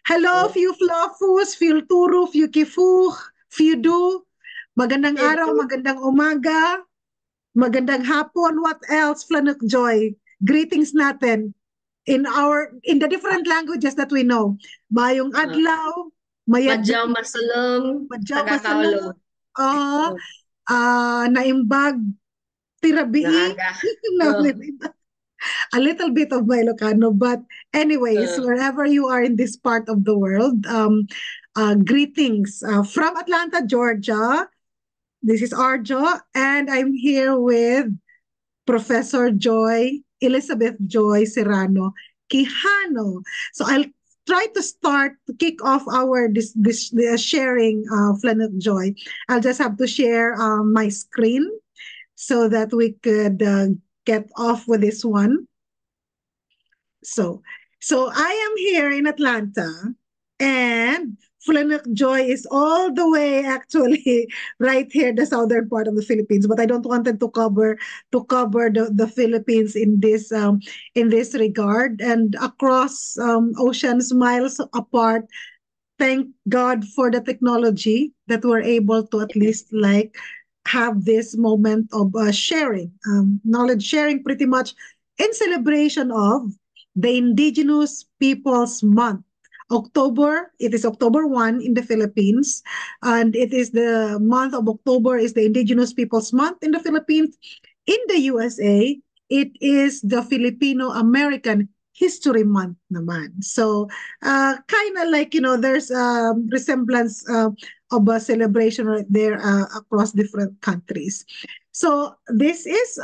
Hello, few flafus, few turu, few kifu, few do. Magandang araw, magandang umaga, magandang hapon. What else, Flanuk Joy? Greetings natin in the different languages that we know. Mayong adlaw, mayad Madyaw masulong, madyaw taga-Kaulo. masalong, naimbag, tirabii, Naaga. Oh, a little bit of my Ilocano, but anyways, uh, wherever you are in this part of the world, greetings from Atlanta, Georgia. This is Arjo, and I'm here with Professor Joy, Elizabeth Joy Serrano Quijano. So I'll try to start to kick off our this sharing Flanuk Joy. I'll just have to share my screen so that we could get off with this one. So, so I am here in Atlanta, and Flanuk Joy is all the way actually right here, the southern part of the Philippines. But I don't wanted to cover the Philippines in this regard, and across oceans, miles apart. Thank God for the technology that we're able to at least like have this moment of sharing, knowledge sharing, pretty much in celebration of the Indigenous Peoples Month. It is October 1 in the Philippines, and it is the month of October is the Indigenous Peoples Month in the Philippines. In the USA, it is the Filipino American History Month naman. So, kind of like, there's a resemblance of a celebration right there across different countries. So, this is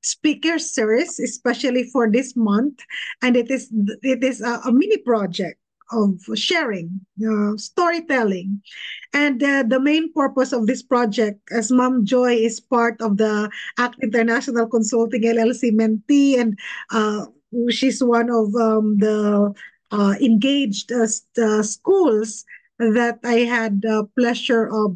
speaker series, especially for this month, and it is a mini project of sharing, storytelling, and the main purpose of this project, as Mom Joy is part of the ACT International Consulting LLC mentee, and she's one of the engaged schools that I had the pleasure of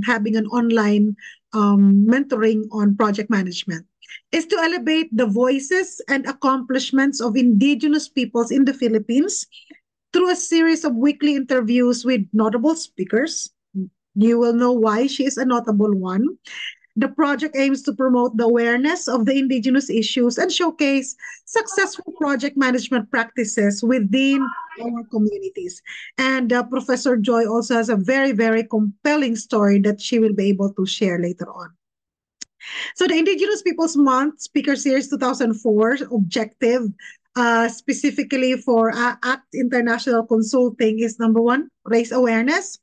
having an online mentoring on project management, is to elevate the voices and accomplishments of indigenous peoples in the Philippines through a series of weekly interviews with notable speakers. You will know why she is a notable one. The project aims to promote the awareness of the indigenous issues and showcase successful project management practices within our communities. And Professor Joy also has a very, very compelling story that she will be able to share later on. So the Indigenous Peoples Month Speaker Series 2004 objective, specifically for ACT International Consulting, is number one, raise awareness.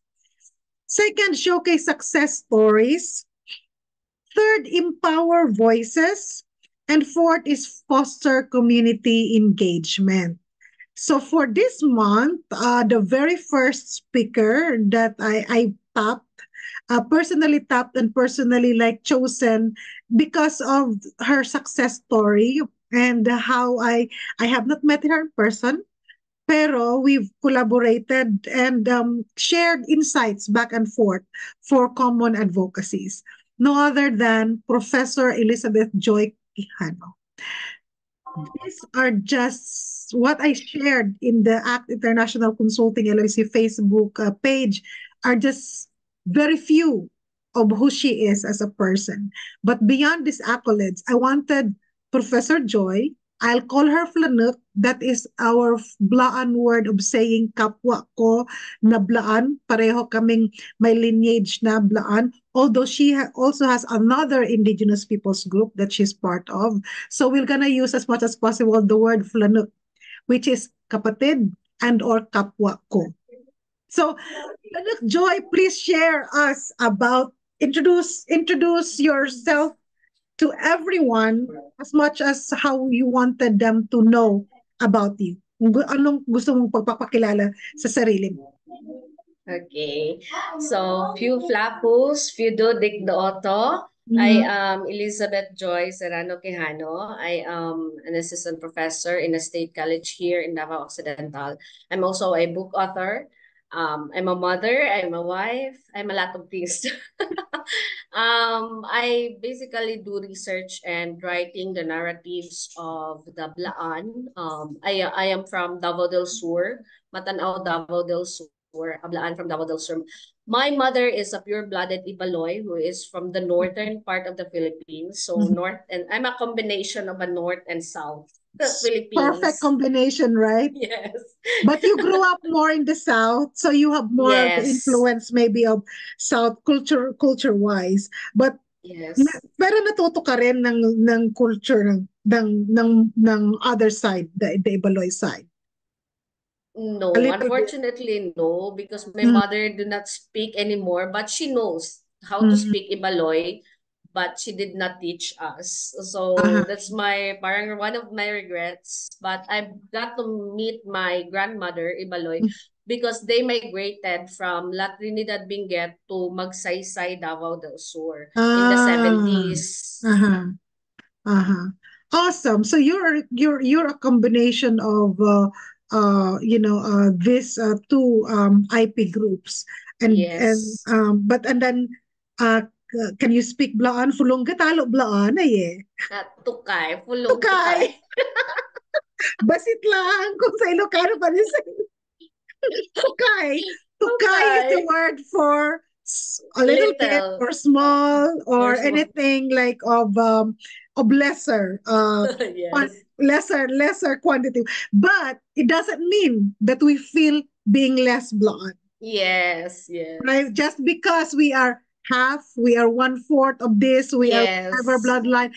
Second, showcase success stories. Third, empower voices. And fourth is foster community engagement. So for this month, the very first speaker that I tapped, personally tapped and personally like chosen because of her success story and how I have not met her in person, pero we've collaborated and shared insights back and forth for common advocacies. No other than Professor Elizabeth Joy Quijano. These are just what I shared in the ACT International Consulting LLC Facebook page, are just very few of who she is as a person. But beyond these accolades, I wanted Professor Joy, I'll call her Flanuk, that is our Blaan word of saying kapwa ko na Blaan, pareho kaming may lineage na Blaan, although she also has another indigenous peoples group that she's part of. So we're gonna use as much as possible the word Flanuk, which is kapatid and or kapwa ko. So, Flanuk Joy, please share us about, introduce yourself to everyone as much as how you wanted them to know about you. Anong gusto mong pagpapakilala sa sarili mo? okay. So, few flapus, few do dik dooto. I Mhm. am Elizabeth Joy Serrano Quijano. I am an assistant professor in a state college here in Davao Occidental. I'm also a book author. I'm a mother, I'm a wife, I'm a lot of things. I basically do research and writing the narratives of the Blaan. I am from Davao del Sur, Matanao, Davao del Sur, Ablaan from Davao del Sur. My mother is a pure-blooded Ibaloy who is from the northern part of the Philippines. So Mhm. north, and I'm a combination of a north and south Perfect Philippines. combination, right? Yes. But you grew up more in the South, so you have more the Yes. influence maybe of South culture-wise. But Yes. pero natuto ka rin ng culture ng other side, the Ibaloy side. A No, little bit. unfortunately, no, because my Mm, mother do not speak anymore, but she knows how to mm, speak Ibaloy, but she did not teach us. So aha. that's my parang one of my regrets. But I got to meet my grandmother Ibaloy because they migrated from La Trinidad Benguet to Magsaysay, Davao del Sur in the Ah, 70s. aha, aha. Awesome. So you're a combination of this two IP groups and Yes. but and then can you speak Blaan? Fulong Gatalo Blaan ay eh. At tukay, fulog Tukay. tukay. Basit lang kung sa Ilocano pa rin sa tukay. Tukay is the Tukay. word for a little bit Little. or small or Or small. anything like of lesser Yes. lesser quantity. But it doesn't mean that we feel being less blonde, Yes. right? Yes. Just because we are half, we are one fourth of this, we are whatever Yes. bloodline.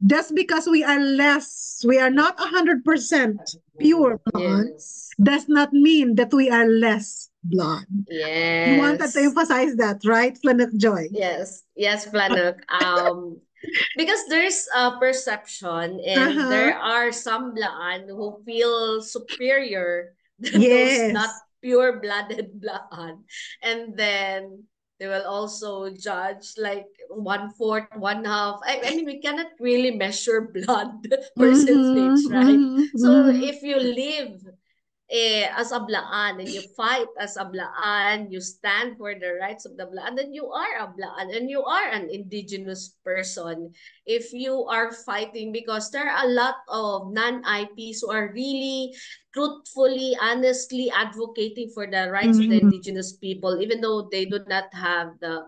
Just because we are less, we are not 100% pure blonde, Yes. does not mean that we are less blonde. You wanted to Yes. emphasize that, right, Flanuk Joy? Yes. Yes, Planok. Because there's a perception and Uh-huh. there are some Blaan who feel superior than those not Yes. pure-blooded Blaan. And then they will also judge like one fourth, one half. I mean, we cannot really measure blood percentage, Mm-hmm, right? mm-hmm, So mm-hmm. if you live as a Blaan and you fight as a Blaan, you stand for the rights of the Blaan, then you are a Blaan and you are an indigenous person. If you are fighting, because there are a lot of non-IPs who are really truthfully, honestly advocating for the rights of the Mm-hmm. indigenous people, even though they do not have the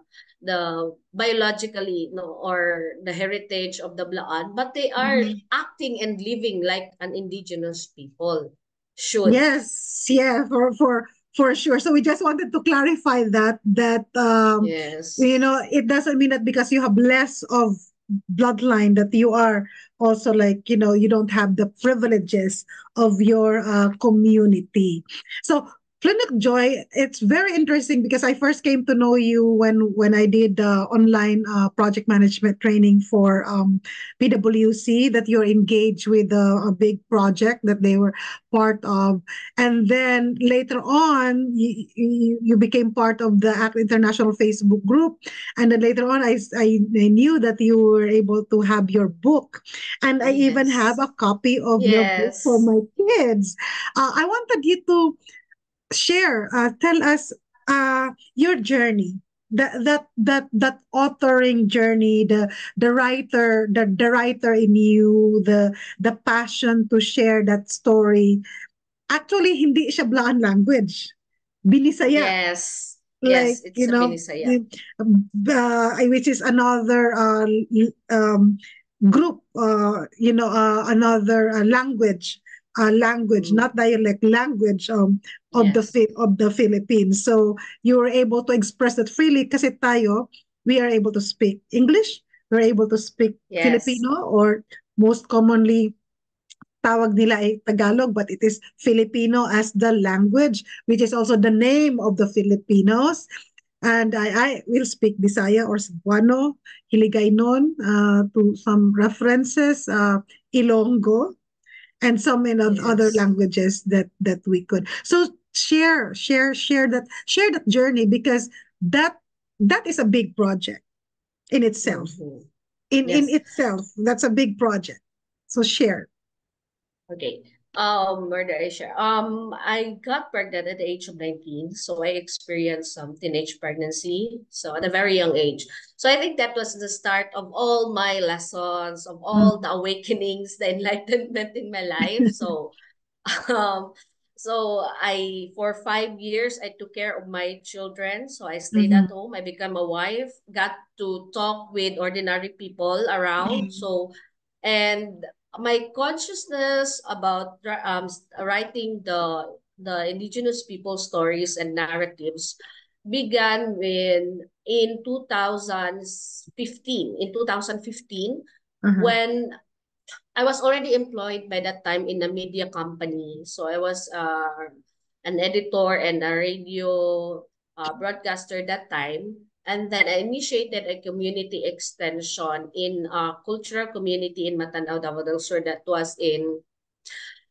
biologically or the heritage of the Blaan, but they are Mm-hmm. acting and living like an indigenous people should. Yes, yeah, for sure. So we just wanted to clarify that Yes. it doesn't mean that because you have less of bloodline that you are also like you don't have the privileges of your community. So Clinic Joy, it's very interesting because I first came to know you when I did online project management training for PwC, that you're engaged with a big project that they were part of. And then later on, you became part of the ACT International Facebook group. And then later on, I knew that you were able to have your book. And I even have Yes. a copy of your book for Yes. my kids. I wanted you to share, tell us your journey. That authoring journey, the writer in you, the passion to share that story. Actually, hindi siya Blaan language. Binisaya. Yes. Like, Yes. It's a Binisaya. which is another group, another language, Mm. not dialect, language of the Yes. of the Philippines. So you were able to express that freely kasi tayo, we are able to speak English, we're able to speak Yes. Filipino, or most commonly tawag nila ay Tagalog, but it is Filipino as the language, which is also the name of the Filipinos. And I will speak Bisaya or Cebuano, Hiligaynon, to some references, Ilonggo, and some in other Yes. languages that we could. So share that journey, because that that is a big project in itself. Mhm. In Yes. itself, that's a big project. So share. Okay. Where did I share? I got pregnant at the age of 19, so I experienced some teenage pregnancy, so at a very young age. So I think that was the start of all my lessons, of all Mm. the awakenings, the enlightenment in my life. So, um, for 5 years, I took care of my children. So I stayed Mhm. at home. I became a wife, got to talk with ordinary people around. Mm. So, and my consciousness about writing the indigenous people stories and narratives began in 2015. In 2015, Uh-huh. when I was already employed by that time in a media company. So I was an editor and a radio broadcaster that time. And then I initiated a community extension in a cultural community in Matanao, Davao del Sur that was in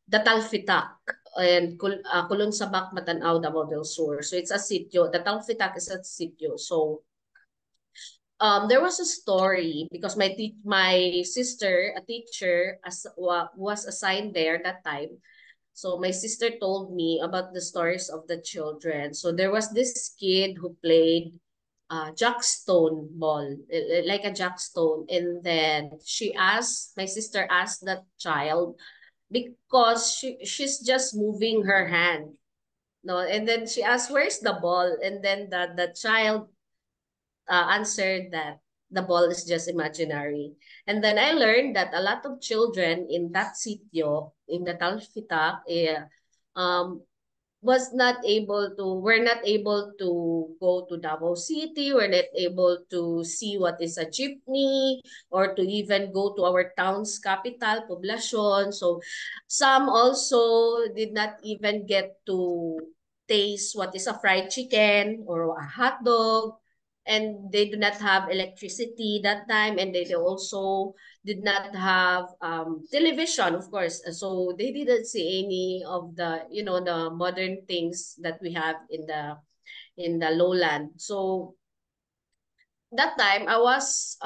the Talfitak and Sabak, Matanao, Davao del Sur. So it's a sitio. The Talfitak is a sitio. So there was a story because my sister, a teacher, was assigned there that time. So my sister told me about the stories of the children. So there was this kid who played jackstone ball, like a jackstone, and then my sister asked that child because she's just moving her hand, no, and then she asked, "Where's the ball?" And then the child answered that the ball is just imaginary. And then I learned that a lot of children in that sitio, in the Talfitak, um, were not able to go to Davao City, were not able to see what is a jeepney, or to even go to our town's capital, Poblacion. So some also did not even get to taste what is a fried chicken or a hot dog, and they do not have electricity that time, and they also did not have television, of course. So they didn't see any of the, the modern things that we have in the lowland. So that time I was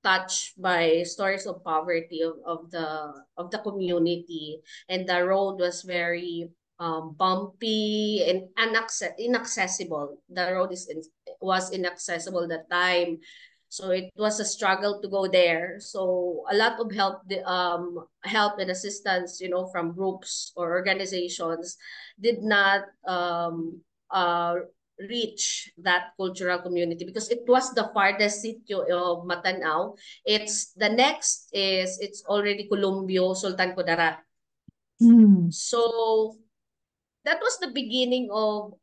touched by stories of poverty of the community, and the road was very bumpy and inaccessible. The road was inaccessible that time. So it was a struggle to go there. So a lot of help and assistance, from groups or organizations did not reach that cultural community because it was the farthest sitio of Matanao. It's already Columbio, Sultan Kudarat. Mm. So that was the beginning of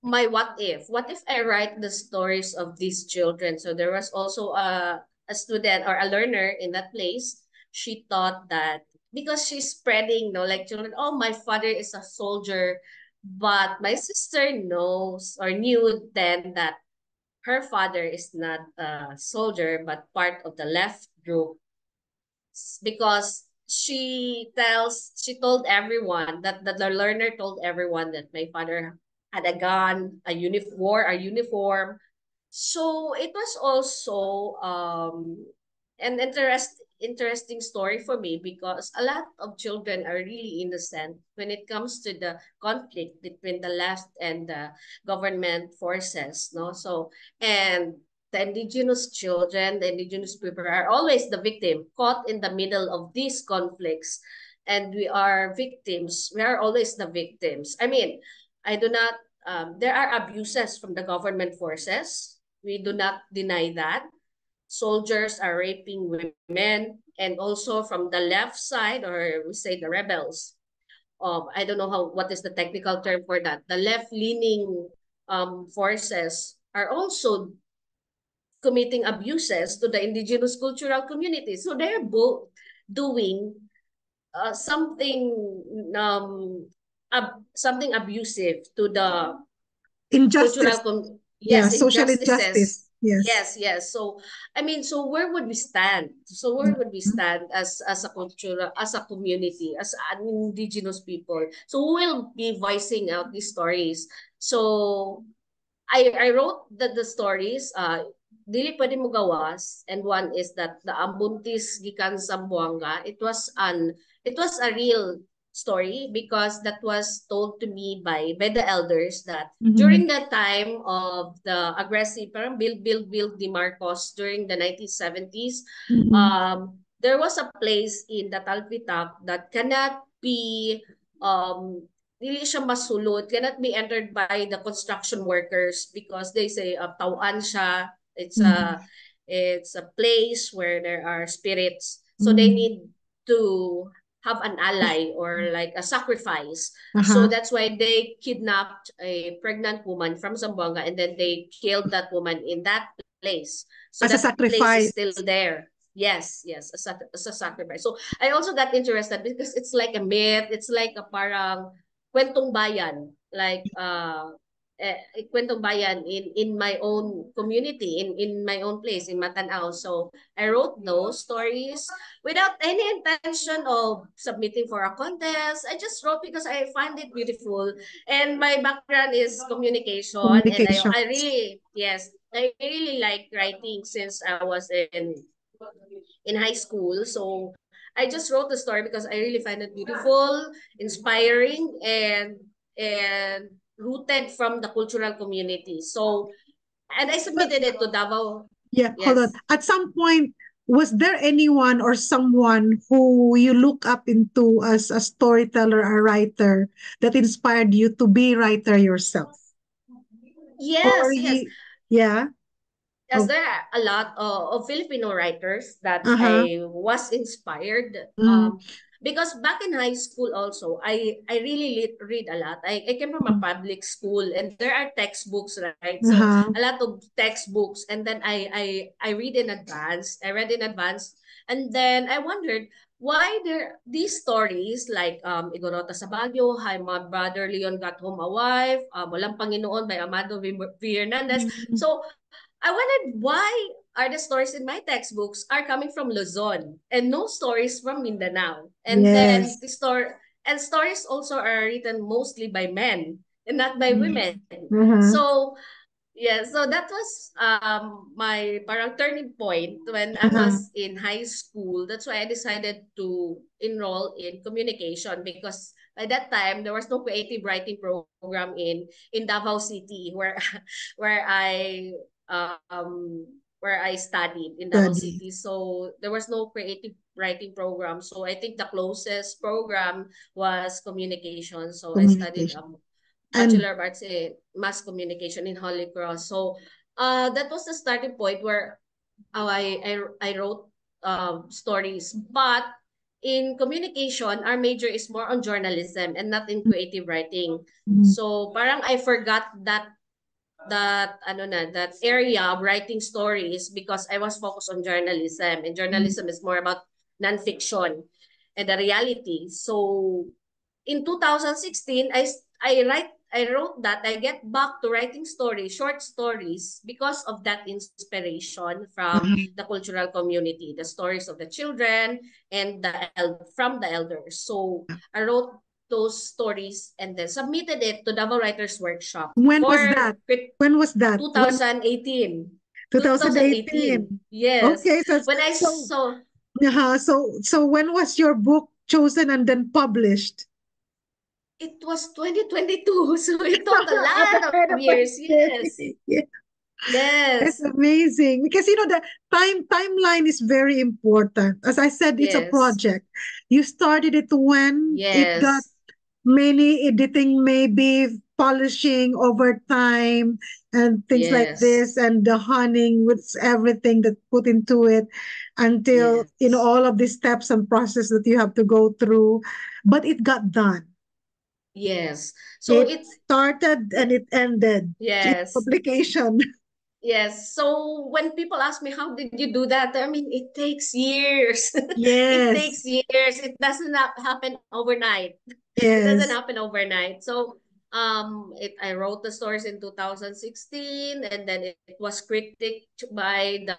my what if. What if I write the stories of these children? So there was also a student or a learner in that place. She thought that because she's spreading, like children, oh, my father is a soldier. But my sister knows or knew then that her father is not a soldier but part of the left group, because she told everyone that the learner told everyone that my father had a gun, a uniform. So it was also an interesting story for me, because a lot of children are really innocent when it comes to the conflict between the left and the government forces, no. So, and the indigenous children, the indigenous people are always the victim, caught in the middle of these conflicts. And we are victims. We are always the victims. I mean, I do not, there are abuses from the government forces. We do not deny that. Soldiers are raping women, and also from the left side, or we say the rebels. I don't know what is the technical term for that. The left-leaning forces are also committing abuses to the indigenous cultural community. So they're both doing something something abusive to the cultural Injustice. Yeah, yes, social injustices. injustice. Yes. Yes. So I mean, so where would we stand? So where would we Mhm. stand as a cultural, as a community, as an indigenous people? So we will be voicing out these stories. So I wrote the stories, dili pwede mo gawas, and one is that the Ambuntis gikan Zamboanga. It was an it was a real story because that was told to me by the elders that Mhm. during the time of the aggressive parang build ni Marcos during the 1970s, Mhm. there was a place in the Talpitak that cannot be um dili siya masulod, cannot be entered by the construction workers because they say tauan siya. Mhm. It's a place where there are spirits. So they Mhm. need to have an ally or like a sacrifice. So Uh-huh. that's why they kidnapped a pregnant woman from Zamboanga and then they killed that woman in that place. So As a that place is sacrifice. still there. Yes, as a sacrifice. So I also got interested because it's like a myth. It's like a parang kwentong bayan. Like kwentong bayan in my own community, in my own place, in Matanao. So I wrote those stories without any intention of submitting for a contest. I just wrote because I find it beautiful. And my background is communication. And Communication. I really, yes, I really like writing since I was in high school. So I just wrote the story because I really find it beautiful, inspiring, and rooted from the cultural community. So, and I But submitted it to Davao. yeah, hold on. Yes. At some point, was there anyone or someone who you look up into as a storyteller, a writer that inspired you to be writer yourself? Or Yes. you, yeah. Yes, Oh, there are a lot of Filipino writers that uh-huh. I was inspired Mm, because back in high school also I really read a lot. I came from a public school and there are textbooks, right? So uh-huh. a lot of textbooks and then I read in advance. I read in advance and then I wondered why there these stories like Igorota sa Baguio, Hi My Brother Leon Got Home a Wife, Walang Panginoon by Amado V. Hernandez. Mm, So I wondered why are the stories in my textbooks are coming from Luzon and no stories from Mindanao. And then yes. stories also are written mostly by men and not by women. Mm, uh-huh. So yeah, so that was my parang turning point when I Uh-huh. was in high school. That's why I decided to enroll in communication because by that time there was no creative writing program in Davao City where I where I studied in Davao Study. City. So there was no creative writing program. So I think the closest program was communication. So I studied Communication. And Bachelor of Arts in Mass Communication in Holy Cross. So that was the starting point where I wrote stories. But in communication, our major is more on journalism and not in creative writing. mm, So parang I forgot that area of writing stories because I was focused on journalism and mm, journalism is more about nonfiction and the reality. So in 2016 I wrote that I get back to writing stories, short stories because of that inspiration from uh-huh. the cultural community, the stories of the children and from the elders. So I wrote those stories and then submitted it to Davao Writers Workshop When was for that? When was that? When 2018. 2018. 2018. Yes. Okay, so When I so saw so when was your book chosen and then published? it was 2022, so it took a lot Ahead of of my years. Yes. day. Yeah, that's Yes. amazing because the timeline is very important. As I said, it's a Yes. project. You started it when it got Yes. many editing, maybe polishing over time and things like Yes. this, and the honing with everything that put into it until Yes. all of these steps and process that you have to go through. But it got done. Yes. So It started and it ended in yes. publication. Yes. So when people ask me, how did you do that? I mean, it takes years. It Yes, takes years. It doesn't happen overnight. It doesn't yes. happen overnight. So I wrote the stories in 2016 and then it was critiqued by the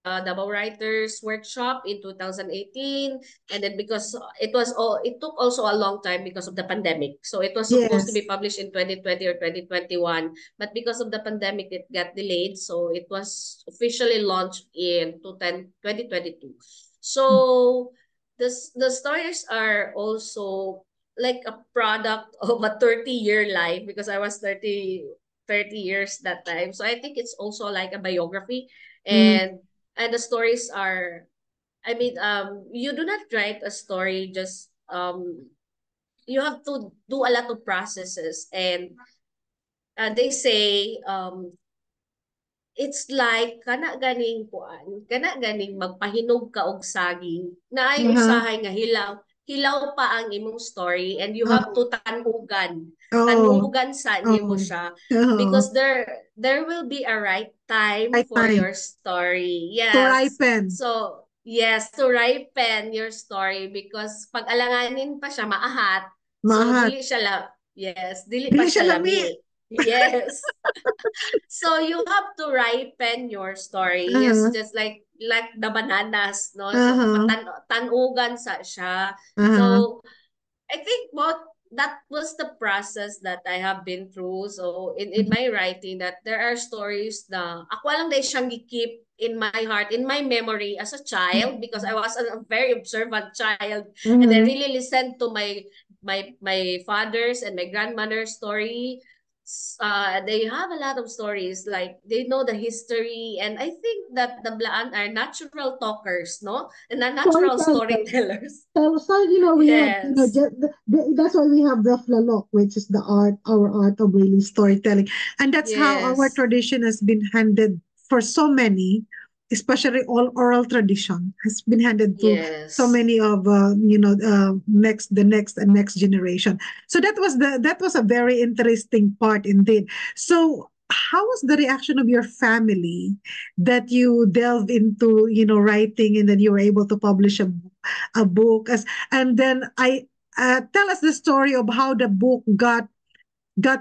Davao Writers Workshop in 2018, and then because it took also a long time because of the pandemic. So it was supposed to be Yes. published in 2020 or 2021, but because of the pandemic, it got delayed. So it was officially launched in 2022. So the stories are also like a product of a 30-year life, because I was 30 years that time. So I think it's also like a biography. Mm, And the stories are, I mean, you do not write a story just, you have to do a lot of processes. And they say, it's like kana ganing magpahinog ka og saging na ay uh-huh. usahay nga hilaw pa ang imong story, and you have Oh, to tanugan oh, sa nimo oh, siya, oh. because there will be a right time Right for time your story. to Yes. ripen. So, yes, to ripen your story, because pag alanganin pa siya maahat, so Mahat. dili pa Dili siya siya lami. lami. Yes. So you have to ripen your story. Yes, Uh-huh. just like the bananas, no? So Uh-huh. tanugan sa siya. Uh-huh. So I think both that was the process that I have been through. So in my writing, that there are stories na ako lang dahil siyang keep in my heart, in my memory as a child, because I was a very observant child, and I Mhm. really listened to my father's and my grandmother's story. They have a lot of stories, like they know the history, and I think that the Blaan are natural talkers, no, and the natural Storyteller. storytellers. So, we have, Yes. that's why we have the flalok, which is our art of really storytelling. And that's how our Yes. tradition has been handed for so many, especially all oral tradition has been handed to so Yes. many of, the next and next generation. So that was a very interesting part indeed. So how was the reaction of your family that you delved into, writing, and then you were able to publish a book and then I tell us the story of how the book got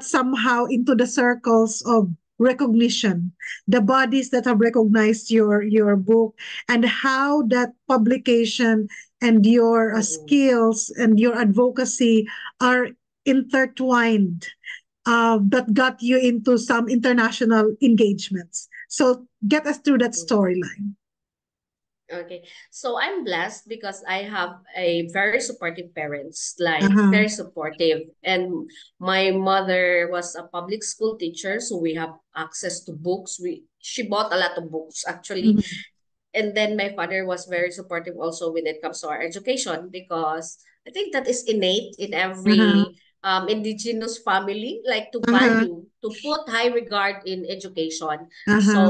somehow into the circles of recognition, the bodies that have recognized your book, and how that publication and your Mm-mm. skills and your advocacy are intertwined, that got you into some international engagements. So get us through that Mm-mm. storyline. Okay. So I'm blessed because I have a very supportive parents, like Uh-huh. very supportive. And my mother was a public school teacher, so we have access to books. She bought a lot of books actually. Mhm. And then my father was very supportive also when it comes to our education, because I think that is innate in Uh-huh. every indigenous family, like to Uh-huh. value, to put high regard in education. Uh-huh. So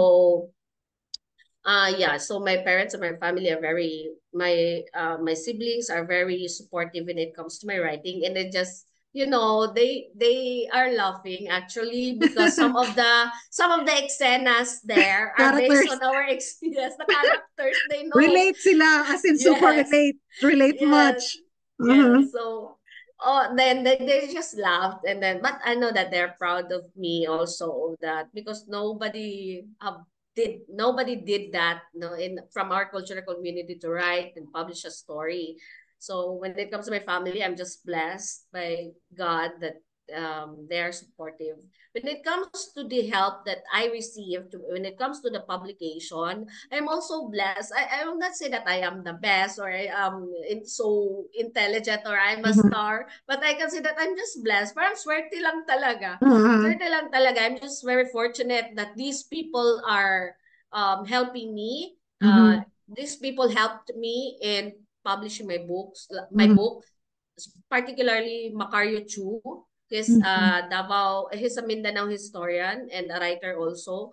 yeah, so my parents and my family are very my siblings are very supportive when it comes to my writing, and they just, they are laughing actually, because some of the escenas there are based on Characters. our experience. The characters, they know. Relate sila, as in super Yes. relate. Relate Yes. much. Uh-huh. Yes. So, oh, then they just laughed, and then, but I know that they're proud of me also, that because nobody did that, no, in from our cultural community, to write and publish a story. So when it comes to my family, I'm just blessed by God that they are supportive. When it comes to the help that I received, when it comes to the publication, I'm also blessed. I will not say that I am the best, or I am so intelligent, or I'm a Uh-huh. star, but I can say that I'm just blessed. Parang swerte lang talaga. Uh-huh. Swerte lang talaga. I'm just very fortunate that these people are helping me. Mhm. These people helped me in publishing my Mhm. book, particularly Macario Chu. Mhm. He's a Mindanao historian and a writer also.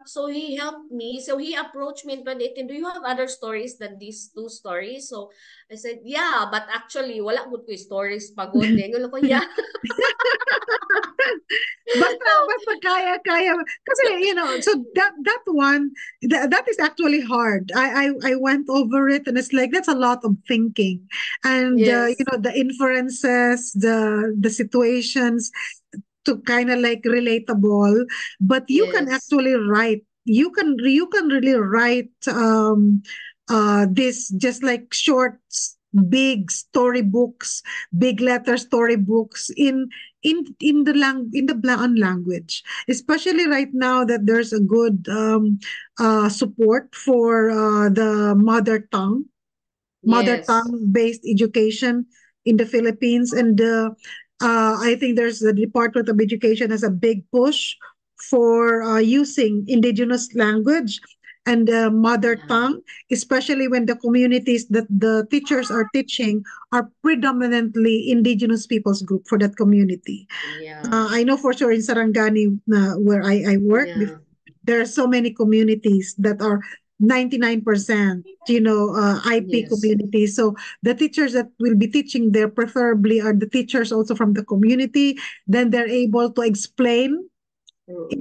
So he helped me. So he approached me in 2018. Do you have other stories than these two stories? So I said, yeah, but actually, wala good ko stories pagod. Ngayon ko, yeah. Basta kaya kasi so that one, that is actually hard. I went over it, and it's like that's a lot of thinking, and Yes. the inferences, the situations to kind of like relatable, but you can Yes. actually write, you can really write this just like short, big storybooks, big letter storybooks in the Blaan language, especially right now that there's a good support for the mother tongue. mother Yes. tongue based education in the Philippines. And I think there's the Department of Education has a big push for using indigenous language and mother Yeah. tongue, especially when the communities that the teachers are teaching are predominantly indigenous peoples group for that community. Yeah. I know for sure in Sarangani, where I work, Yeah. there are so many communities that are 99%, IP Yes. communities. So the teachers that will be teaching there preferably are the teachers also from the community. Then they're able to explain Mm-mm.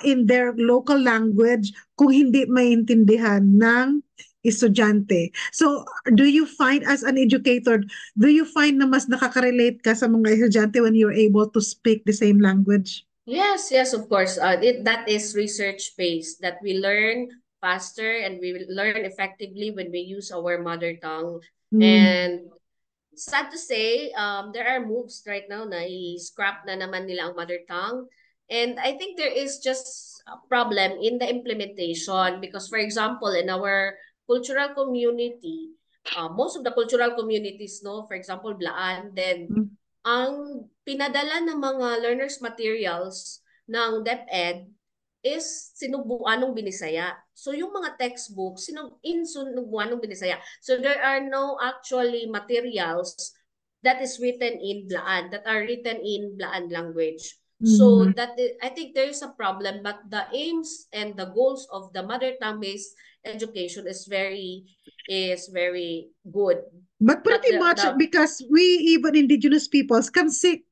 in their local language kung hindi maintindihan ng estudyante. So, do you find as an educator, do you find na mas nakaka-relate ka sa mga estudyante when you're able to speak the same language? Yes, yes, of course. That is research based that we learn faster and we will learn effectively when we use our mother tongue. Mm. And sad to say, there are moves right now na i-scrap na naman nila ang mother tongue. And I think there is just a problem in the implementation because, for example, in our cultural community, most of the cultural communities, no, for example, Blaan, then Mm. ang pinadala ng mga learners materials ng DepEd is sinubuan ng Binisaya. So yung mga textbooks, sinubuan ng Binisaya. So there are no actually materials that is written in Blaan, that are written in Blaan language. So Mhm. I think there is a problem, but the aims and the goals of the mother tongue based education is very good. But But pretty much the because we even indigenous peoples can speak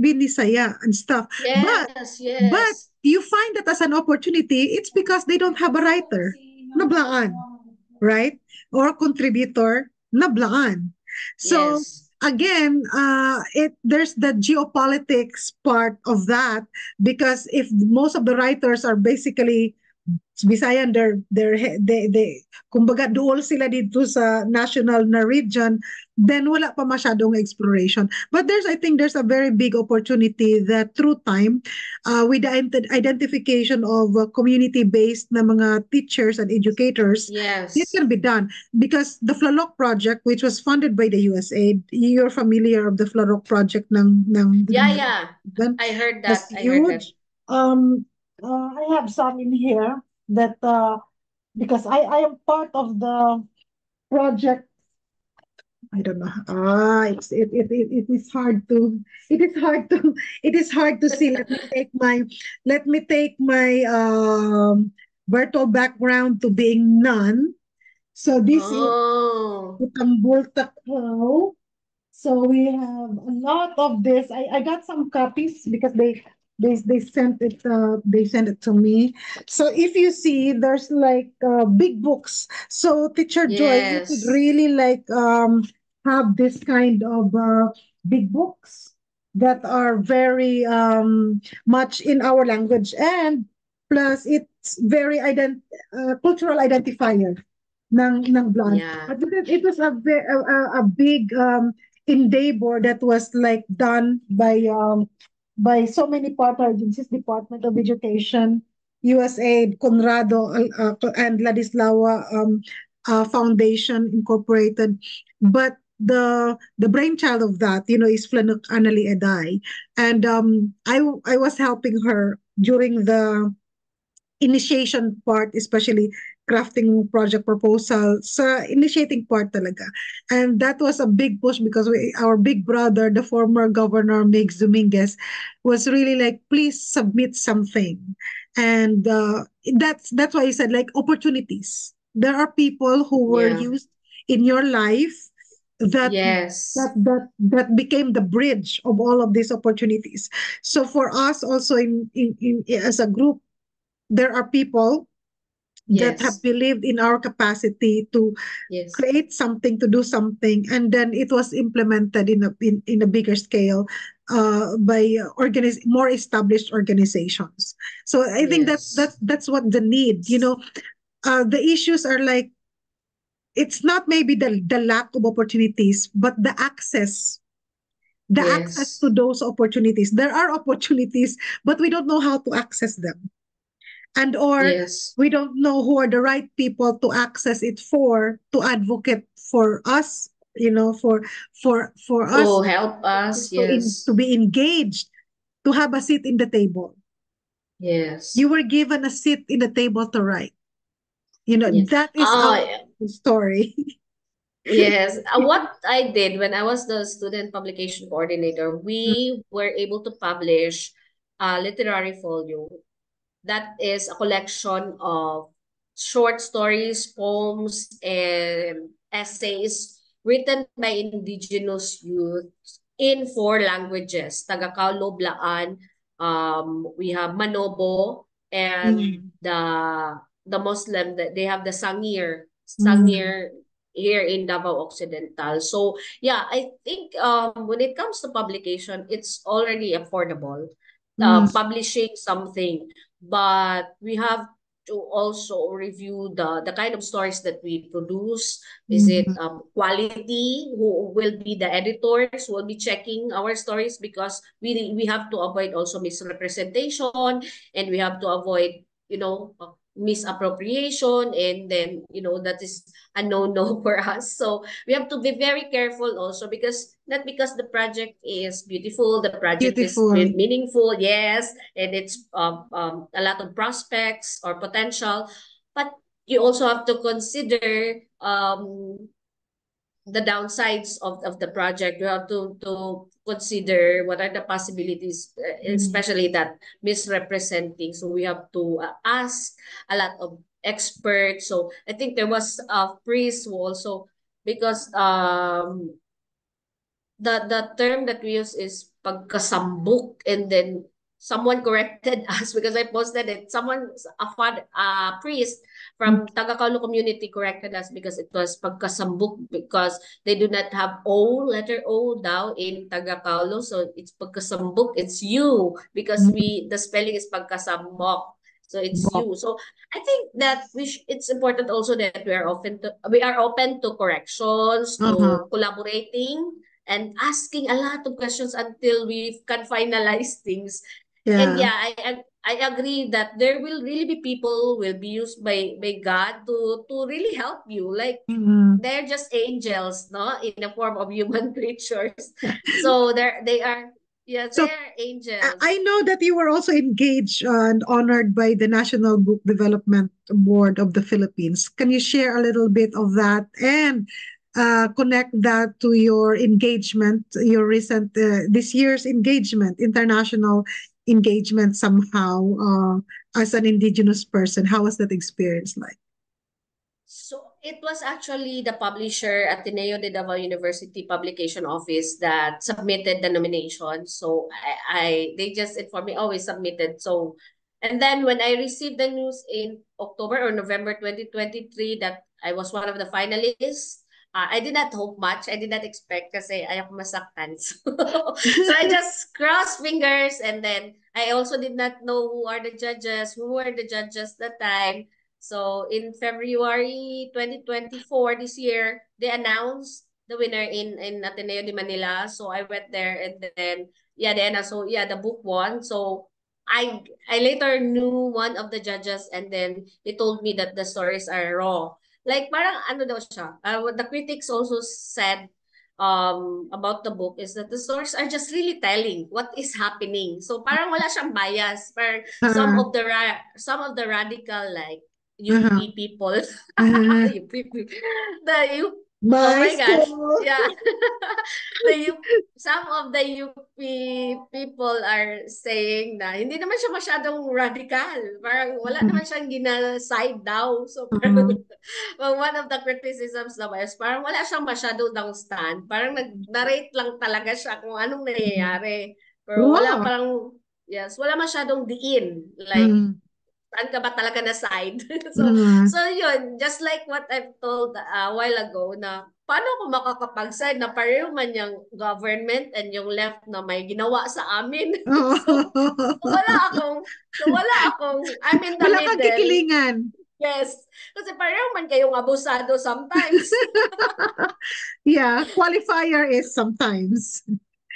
Binisaya and stuff. But yes, but yes. you find that as an opportunity, it's because they don't have a writer. Nablaan, right? Or contributor, nablaan. So Yes. again, there's the geopolitics part of that because if most of the writers are basically Bisayan, they kumbaga duol sila dito sa national na region, then wala pa masyadong exploration. But I think there's a very big opportunity that through time, with the identification of community-based na mga teachers and educators, it Yes. can be done. Because the Flalok project, which was funded by the USAID, you're familiar of the Flalok project Yeah, yeah. then I heard was that. I heard that. huge. I have some in here that because I am part of the project. I don't know. It is hard to it is hard to see. Let me take my virtual background to being none. So this is Oh. Tambul Takaw. So we have a lot of this. I got some copies because they sent it to me. So if you see, there's like big books. So Teacher Joy, you could Yes. really like have this kind of big books that are very much in our language, and plus it's very cultural identifier ng Blanc. Yeah. But it was a big endeavor that was like done by so many partner agencies, Department of Education, USAID, Conrado, and Ladislawa Foundation Incorporated. But the brainchild of that, is Flanuk Anali Eday, and I was helping her during the initiation part, especially crafting project proposal, sa initiating part talaga. And that was a big push because our big brother, the former governor, Migs Dominguez, was really like, please submit something. And that's why I said like opportunities. There are people who were Yeah. used in your life that Yes. that became the bridge of all of these opportunities. So for us also in as a group, there are people that have Yes. believed in our capacity to Yes. create something, to do something, and then it was implemented in a bigger scale by more established organizations. So I think Yes. that's what the need. The issues are like it's not maybe the lack of opportunities, but the access to Yes. those opportunities. There are opportunities, but we don't know how to access them. and or Yes. we don't know who are the right people to access it for, to advocate for us, for us To help us, to yes. be engaged, to have a seat in the table. You Yes. were given a seat in the table to write. Yes. That is our story. Yes. What I did when I was the student publication coordinator, we were able to publish a literary folio that is a collection of short stories, poems, and essays written by indigenous youth in 4 languages. Taga-Kaulo, Blaan, we have Manobo, and Mm, the Muslim, that they have the Sangir. mm, Sangir here in Davao Occidental. So yeah, I think when it comes to publication, it's already affordable. mm, Publishing something, but we have to also review the kind of stories that we produce. Is it mm, quality? Who will be the editors who will be checking our stories? Because we have to avoid also misrepresentation, and we have to avoid, misappropriation, and then that is a no-no for us. So we have to be very careful also, because not because the project is beautiful, the project is beautiful. meaningful, yes, and it's a lot of prospects or potential, but you also have to consider the downsides of the project. You have to consider what are the possibilities, Mm, especially that misrepresenting. So we have to ask a lot of experts. So I think there was a priest who also, because the term that we use is pagkasambok, and then someone corrected us because I posted it. Someone, a priest mm, from Tagakaulo community corrected us because it was pagkasambok, because they do not have O, letter O daw in Tagakaulo. So it's pagkasambok, it's you, because mm, the spelling is pagkasambok. So it's bok. you. So I think that it's important also that we are open to corrections, Uh-huh. to collaborating, and asking a lot of questions until we can finalize things. And Yeah. yeah, I agree that there will really be people will be used by God to really help you. Like, Mm. they're just angels, no, in the form of human creatures. So they are, yes, they So are I angels. know that you were also engaged and honored by the National Book Development Board of the Philippines. Can you share a little bit of that and connect that to your engagement, your recent, this year's engagement, international engagement somehow as an Indigenous person? How was that experience like? So it was actually the publisher, Ateneo de Davao University Publication Office, that submitted the nomination. So they just informed me, oh, we submitted. So, and then when I received the news in October or November 2023 that I was one of the finalists, I did not hope much. I did not expect, kasi ayoko masaktan. So I just crossed fingers, and then I also did not know who were the judges that time. So in February 2024, this year, they announced the winner in Ateneo de Manila. So I went there, and then yeah, the book won. So I later knew one of the judges, and then he told me that the stories are raw. Like, parang ano daw siya. What the critics also said about the book is that the stories are just really telling what is happening. So parang wala siyang bias. Parang Uh, some of the radical, like uh-huh. UP people, Uh, UP, the U, oh my my gosh, school. yeah, the U, some of the UP people are saying na hindi naman siya masyadong radical. Parang wala naman siyang gina-side daw. So parang, Uh, well, one of the criticisms naman is parang wala siyang masyadong daw stand. Parang narrate lang talaga siya kung anong nangyayari. Pero wala raw. parang, yes, wala masyadong diin. Like, Mm, saan ka ba talaga na side? so, mm. so yun, just like what I've told a while ago, na paano ako makakapag-side na pareho man yung government and yung left na may ginawa sa amin. so, so wala akong, I'm in the Wala kang middle. kikilingan. Yes. Kasi pareho man kayong abusado sometimes. Yeah, qualifier is sometimes.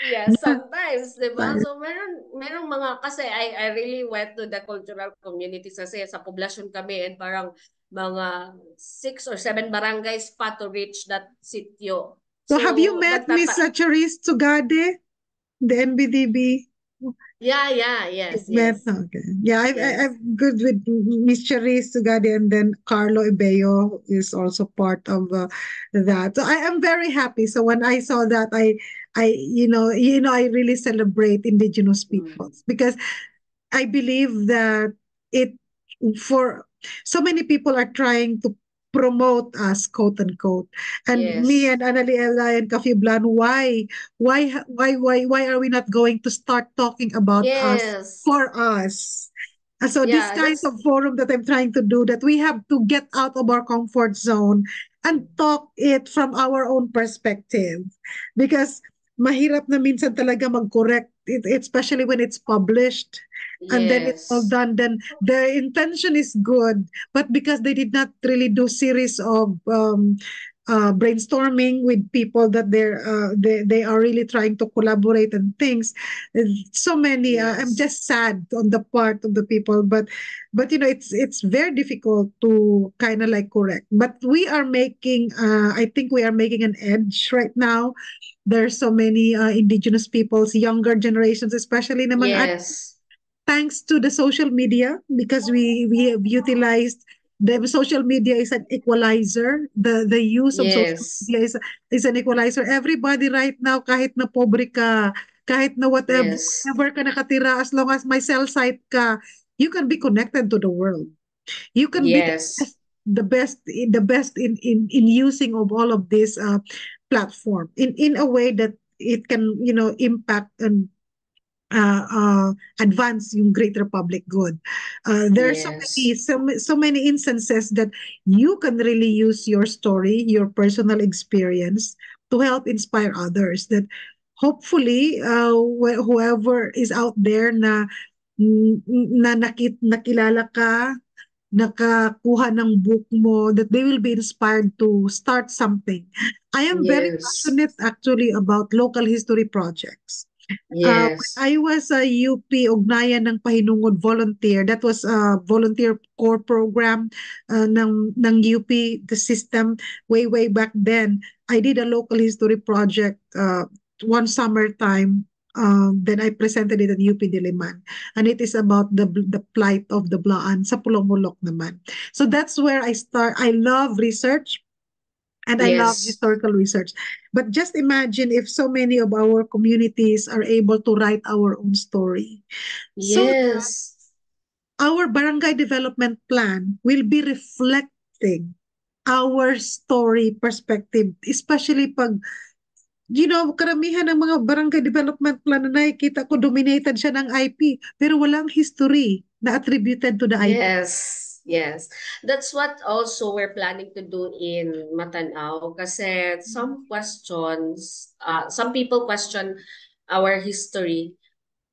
Yeah, sometimes, 'di ba? So merong mga kasi I really went to the cultural communities kasi sa poblasyon kami and parang mga 6 or 7 barangays pa to reach that sitio. So have you So met Miss Charis Tsugade, the NBDB? yes, Met, yes. okay. Yeah, Yes. I'm good with Miss Charisse Sugadi, and then Carlo Ebeo is also part of that. So I am very happy. So when I saw that, I really celebrate Indigenous Mm. peoples because I believe that it for so many people are trying to promote us, quote unquote. And me Yes. and Annalie Ella and Kafi Blan, why are we not going to start talking about us Yes. for us? So this Yeah, kind that's of forum that I'm trying to do, that we have to get out of our comfort zone and talk it from our own perspective. Because mahirap na minsan talaga mag-correct, especially when it's published and then it's all yes. done, then the intention is good, but because they did not really do series of brainstorming with people that they are really trying to collaborate and things, so many I'm Yes. just sad on the part of the people, but it's very difficult to kind of like correct, but we are making I think we are making an edge right now. There's so many indigenous peoples, younger generations, especially na mga Yes. thanks to the social media, because we have utilized the social media is an equalizer. The use of social Yes. media is an equalizer. Everybody right now, kahit na pobre ka, kahit na Yes. whatever ka nakatira, as long as may cell site ka, you can be connected to the world. You can be Yes. the best in using of all of this platform in a way that it can impact and uh, uh, advance yung greater public good. There are Yes. so many instances that you can really use your story, your personal experience to help inspire others. That hopefully, whoever is out there na nakilala ka, nakakuha ng book mo, that they will be inspired to start something. I am very Yes. passionate actually about local history projects. When Yes. I was a UP Ugnayan ng Pahinungod volunteer, that was a volunteer core program ng UP, the system, way back then. I did a local history project one summertime. Then I presented it at UP Diliman. And it is about the plight of the Blaan sa Pulong-Mulok naman. So that's where I start. I love research. And I love Yes. historical research. But just imagine if so many of our communities are able to write our own story. So Yes. our barangay development plan will be reflecting our story perspective, especially pag, karamihan ng mga barangay development plan na nakikita ko, dominated siya ng IP, pero walang history na attributed to the IP. Yes, yes. That's what also we're planning to do in Matanao kasi some people question our history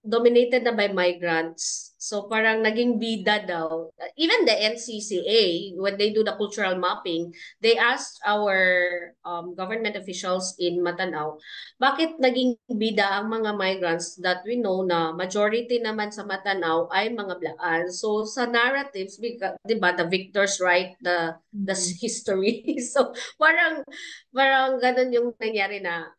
dominated na by migrants. So parang naging bida daw. Even the NCCA, when they do the cultural mapping, they asked our government officials in Matanao, bakit naging bida ang mga migrants that we know na majority naman sa Matanao ay mga Blaan. So sa narratives, di ba, the victors write the Mm. history. So parang ganun yung nangyari na.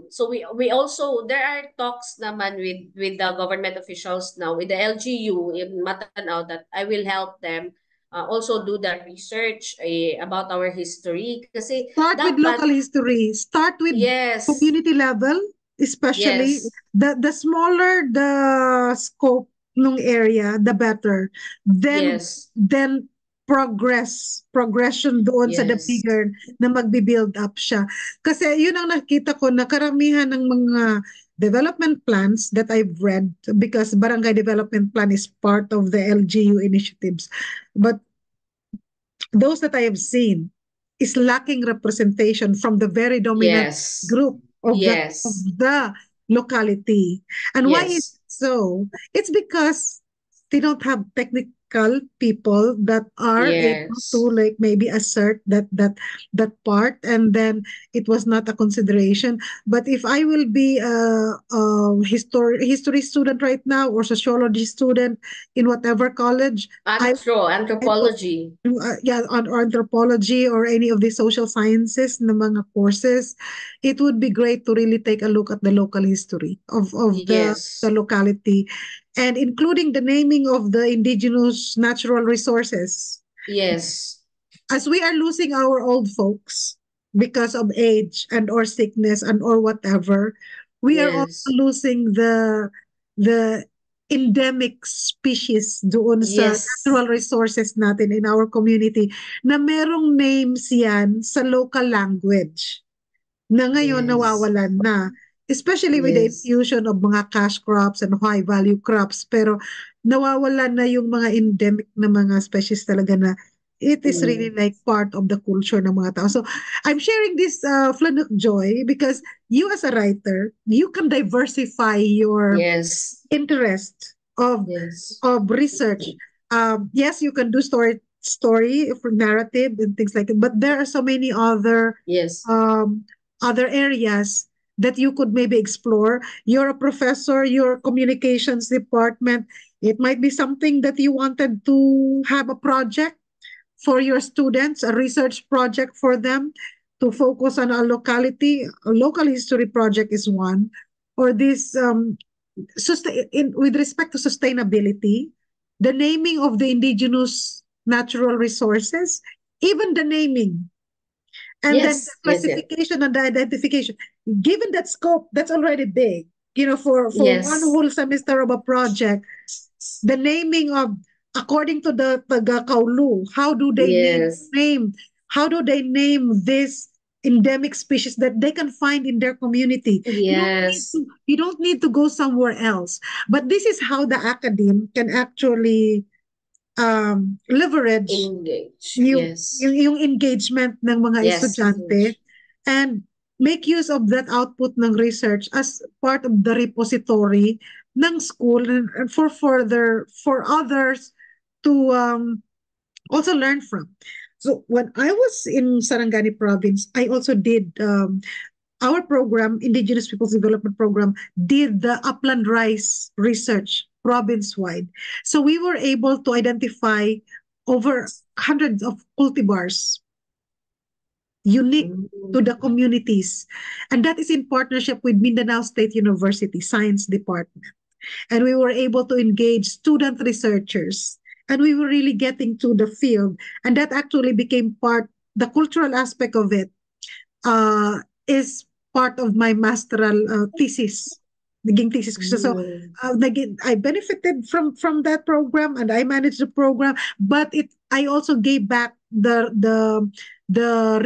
So we also there are talks naman with the government officials now with the LGU in Matanao that I will help them also do the research about our history kasi Start with dapat local history. Start with yes, community level, especially yes, the smaller the scope ng area, the better. yes, Then progression doon sa the yes, bigger na magbi-build up siya. Kasi yun ang nakita ko na karamihan ng mga development plans that I've read, because barangay development plan is part of the LGU initiatives. But those that I have seen is lacking representation from the very dominant yes, group of yes, the locality. And why is yes, it so? It's because they don't have political people that are able to Yes. like maybe assert that part, and then it was not a consideration. But if I will be a history student right now, or sociology student in whatever college, I Anthropology. yeah, on anthropology or any of the social sciences na mga courses, it would be great to really take a look at the local history of the Yes. locality, and including the naming of the indigenous natural resources. Yes. As we are losing our old folks because of age and or sickness and or whatever, we are also Yes. losing the endemic species doon sa Yes. natural resources natin in our community na merong names yan sa local language na ngayon Yes. nawawalan na. Especially with the Yes. infusion of mga cash crops and high value crops. Pero nawawalan na yung mga endemic na mga species talaga na it is really Mm. like part of the culture ng mga tao. So I'm sharing this Flanuk Joy because you as a writer, you can diversify your Yes. interest Yes. of research. Yes, you can do story for narrative and things like that, but there are so many Yes. um, other areas that you could maybe explore. You're a professor, your communications department. It might be something that you wanted to have a project for your students, a research project for them to focus on a locality. A local history project is one, or this with respect to sustainability, the naming of the indigenous natural resources, even the naming, and then the Yes. Yes. Yes. classification and the identification. Given that scope, that's already big. You know, for one Yes. whole semester of a project, the naming of according to the taga-Kaulu, how do they Yes. name how do they name this endemic species that they can find in their community? Yes. You don't need to go somewhere else. But this is how the academe can actually leverage Engage. Yes. yung engagement ng mga Yes. estudyante and make use of that output ng research as part of the repository ng school, and for others to also learn from. So when I was in Sarangani province, I also did our program, Indigenous Peoples Development Program, did the upland rice research province-wide. So we were able to identify over hundreds of cultivars unique to the Mm. communities. And that is in partnership with Mindanao State University Science Department. And we were able to engage student researchers. And we were really getting to the field. And that actually became the cultural aspect of it is part of my masteral thesis. Naging thesis ko siya. So, Mm. I benefited from that program and I managed the program, but I also gave back the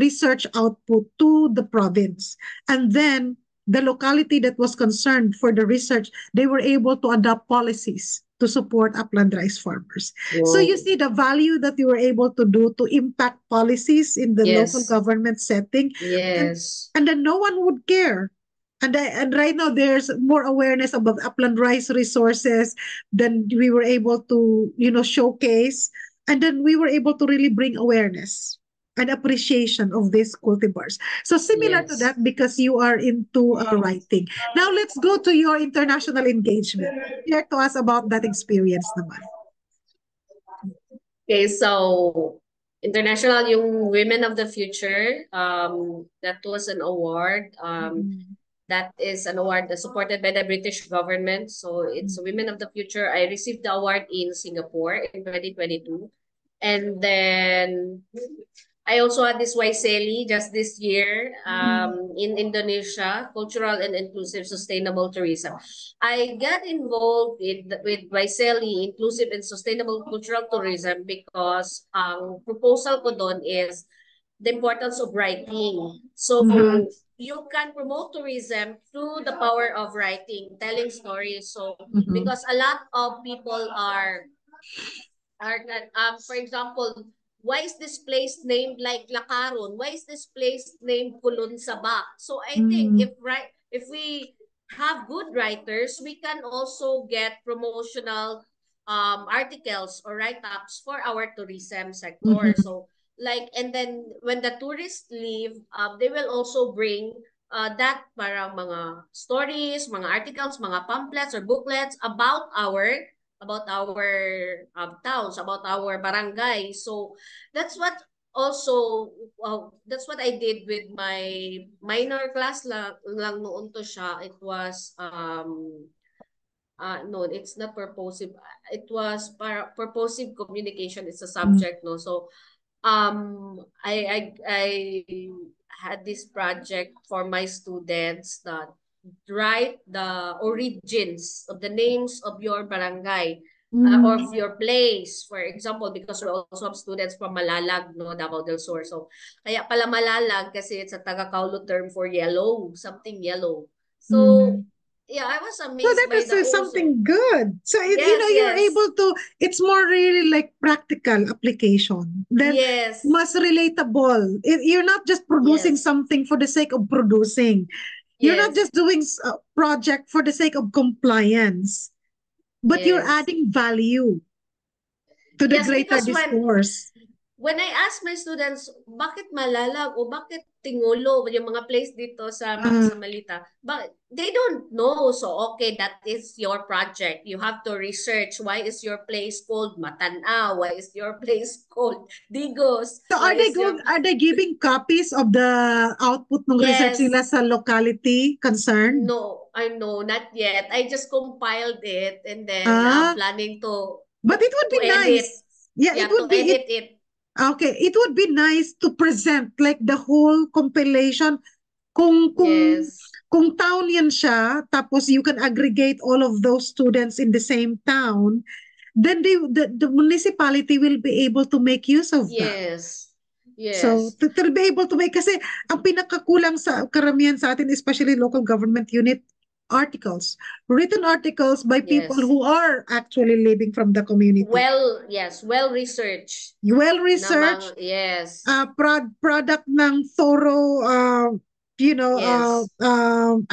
research output to the province. And then the locality that was concerned for the research, they were able to adopt policies to support upland rice farmers. So you Wow. see the value that you were able to do to impact policies in the local Yes. government setting, and Yes. and then no one would care. And right now there's more awareness about upland rice resources than we were able to showcase, and then we were able to really bring awareness and appreciation of these cultivars. So similar to Yes. that, because you are into writing. Now let's go to your international engagement. Share to us about that experience naman. Okay, so international yung Women of the Future, that was an award. Mm-mm. That is an award that's supported by the British government. So it's Women of the Future. I received the award in Singapore in 2022. And then I also had this Waiseli just this year Mm-mm. in Indonesia, cultural and inclusive sustainable tourism. I got involved with Waiseli, inclusive and sustainable cultural tourism, because ang proposal ko doon is the importance of writing. So Mhm. you can promote tourism through the power of writing, telling stories. So Mhm. because a lot of people are for example, why is this place named like Lakaron? Why is this place named Kulon Sabak? So I think Mm. if we have good writers, we can also get promotional articles or write-ups for our tourism sector. Mhm. So like, and then when the tourists leave, they will also bring that parang mga stories, mga articles, mga pamphlets or booklets about our towns, about our barangay. So that's what also that's what I did with my minor class lang noon to siya. It was no, it's not purposive. It was purposive communication is a Mm. subject, no. So I had this project for my students that write the origins of the names of your barangay or of Mm. your place, for example, because we also have students from Malalag, no, Davao del Sur. So kaya pala Malalag kasi it's a Taga-Kaulo term for yellow, something yellow. So Mm. yeah, I was So amazed that by is the also. something good. So Yes, you're yes. able to. It's more really like practical application. Then Yes. mas relatable. You're not just producing Yes. something for the sake of producing. You're not Yes. just doing a project for the sake of compliance, but you're Yes. adding value to the Yes, greater because discourse. when I ask my students, bakit Malalag o bakit Tingulo, yung mga place dito Uh, sa Malita, but they don't know. So, okay, that is your project. You have to research why is your place called Matanaw? Why is your place called Digos? so Why is your... are they giving copies of the output ng research Yes. nila sa locality concerned? No, I know, not yet. I just compiled it and then Ah, planning but it would to be edit. nice. Yeah, it Yeah, to would be it. edit it. Okay, it would be nice to present like the whole compilation kung Yes. town yan siya, tapos you can aggregate all of those students in the same town, then the municipality will be able to make use of that. Yes. So, Yes. to be able to make, kasi ang pinakakulang sa karamihan sa atin, especially local government unit, articles. Written articles by people Yes. who are actually living from the community. Well, yes, well researched na Well-researched, mga, yes. product ng thorough, Yes.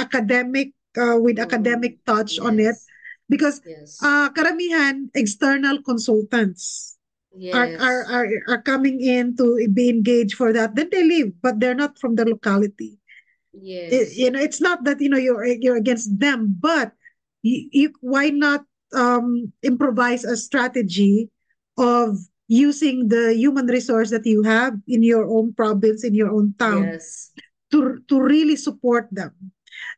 academic, with Mm-hmm. academic touch on it. Yes. Because Yes. karamihan, external consultants Yes. are coming in to be engaged for that. Then they leave, but they're not from the locality. Yes. It's not that you're against them, but why not improvise a strategy of using the human resource that you have in your own province, in your own town, Yes. to really support them.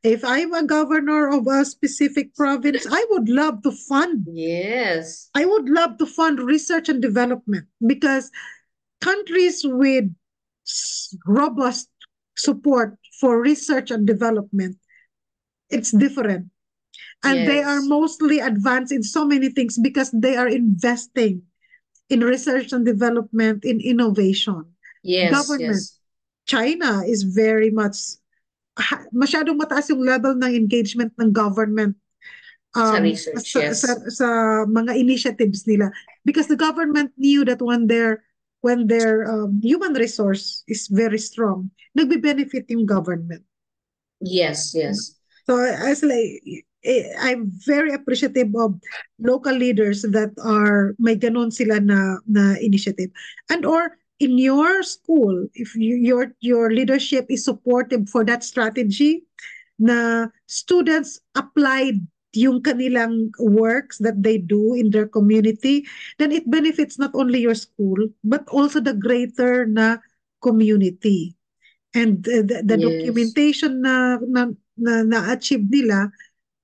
If I'm a governor of a specific province, Yes. I would love to fund research and development, because countries with robust support for research and development, it's different. And they are Yes. mostly advanced in so many things because they are investing in research and development, in innovation. Yes. Government, Yes. China is very much, masyadong mataas yung level ng engagement ng government Sa research, yes. sa mga initiatives nila, because the government knew that when their human resource is very strong, nagbe-benefit yung government. Yes. Yes. So as like, I'm very appreciative of local leaders that are may ganon sila na initiative. And or in your school, if your leadership is supportive for that strategy, na students applied yung kanilang works that they do in their community, then it benefits not only your school, but also the greater na community. And the Yes. documentation na-achieve nila,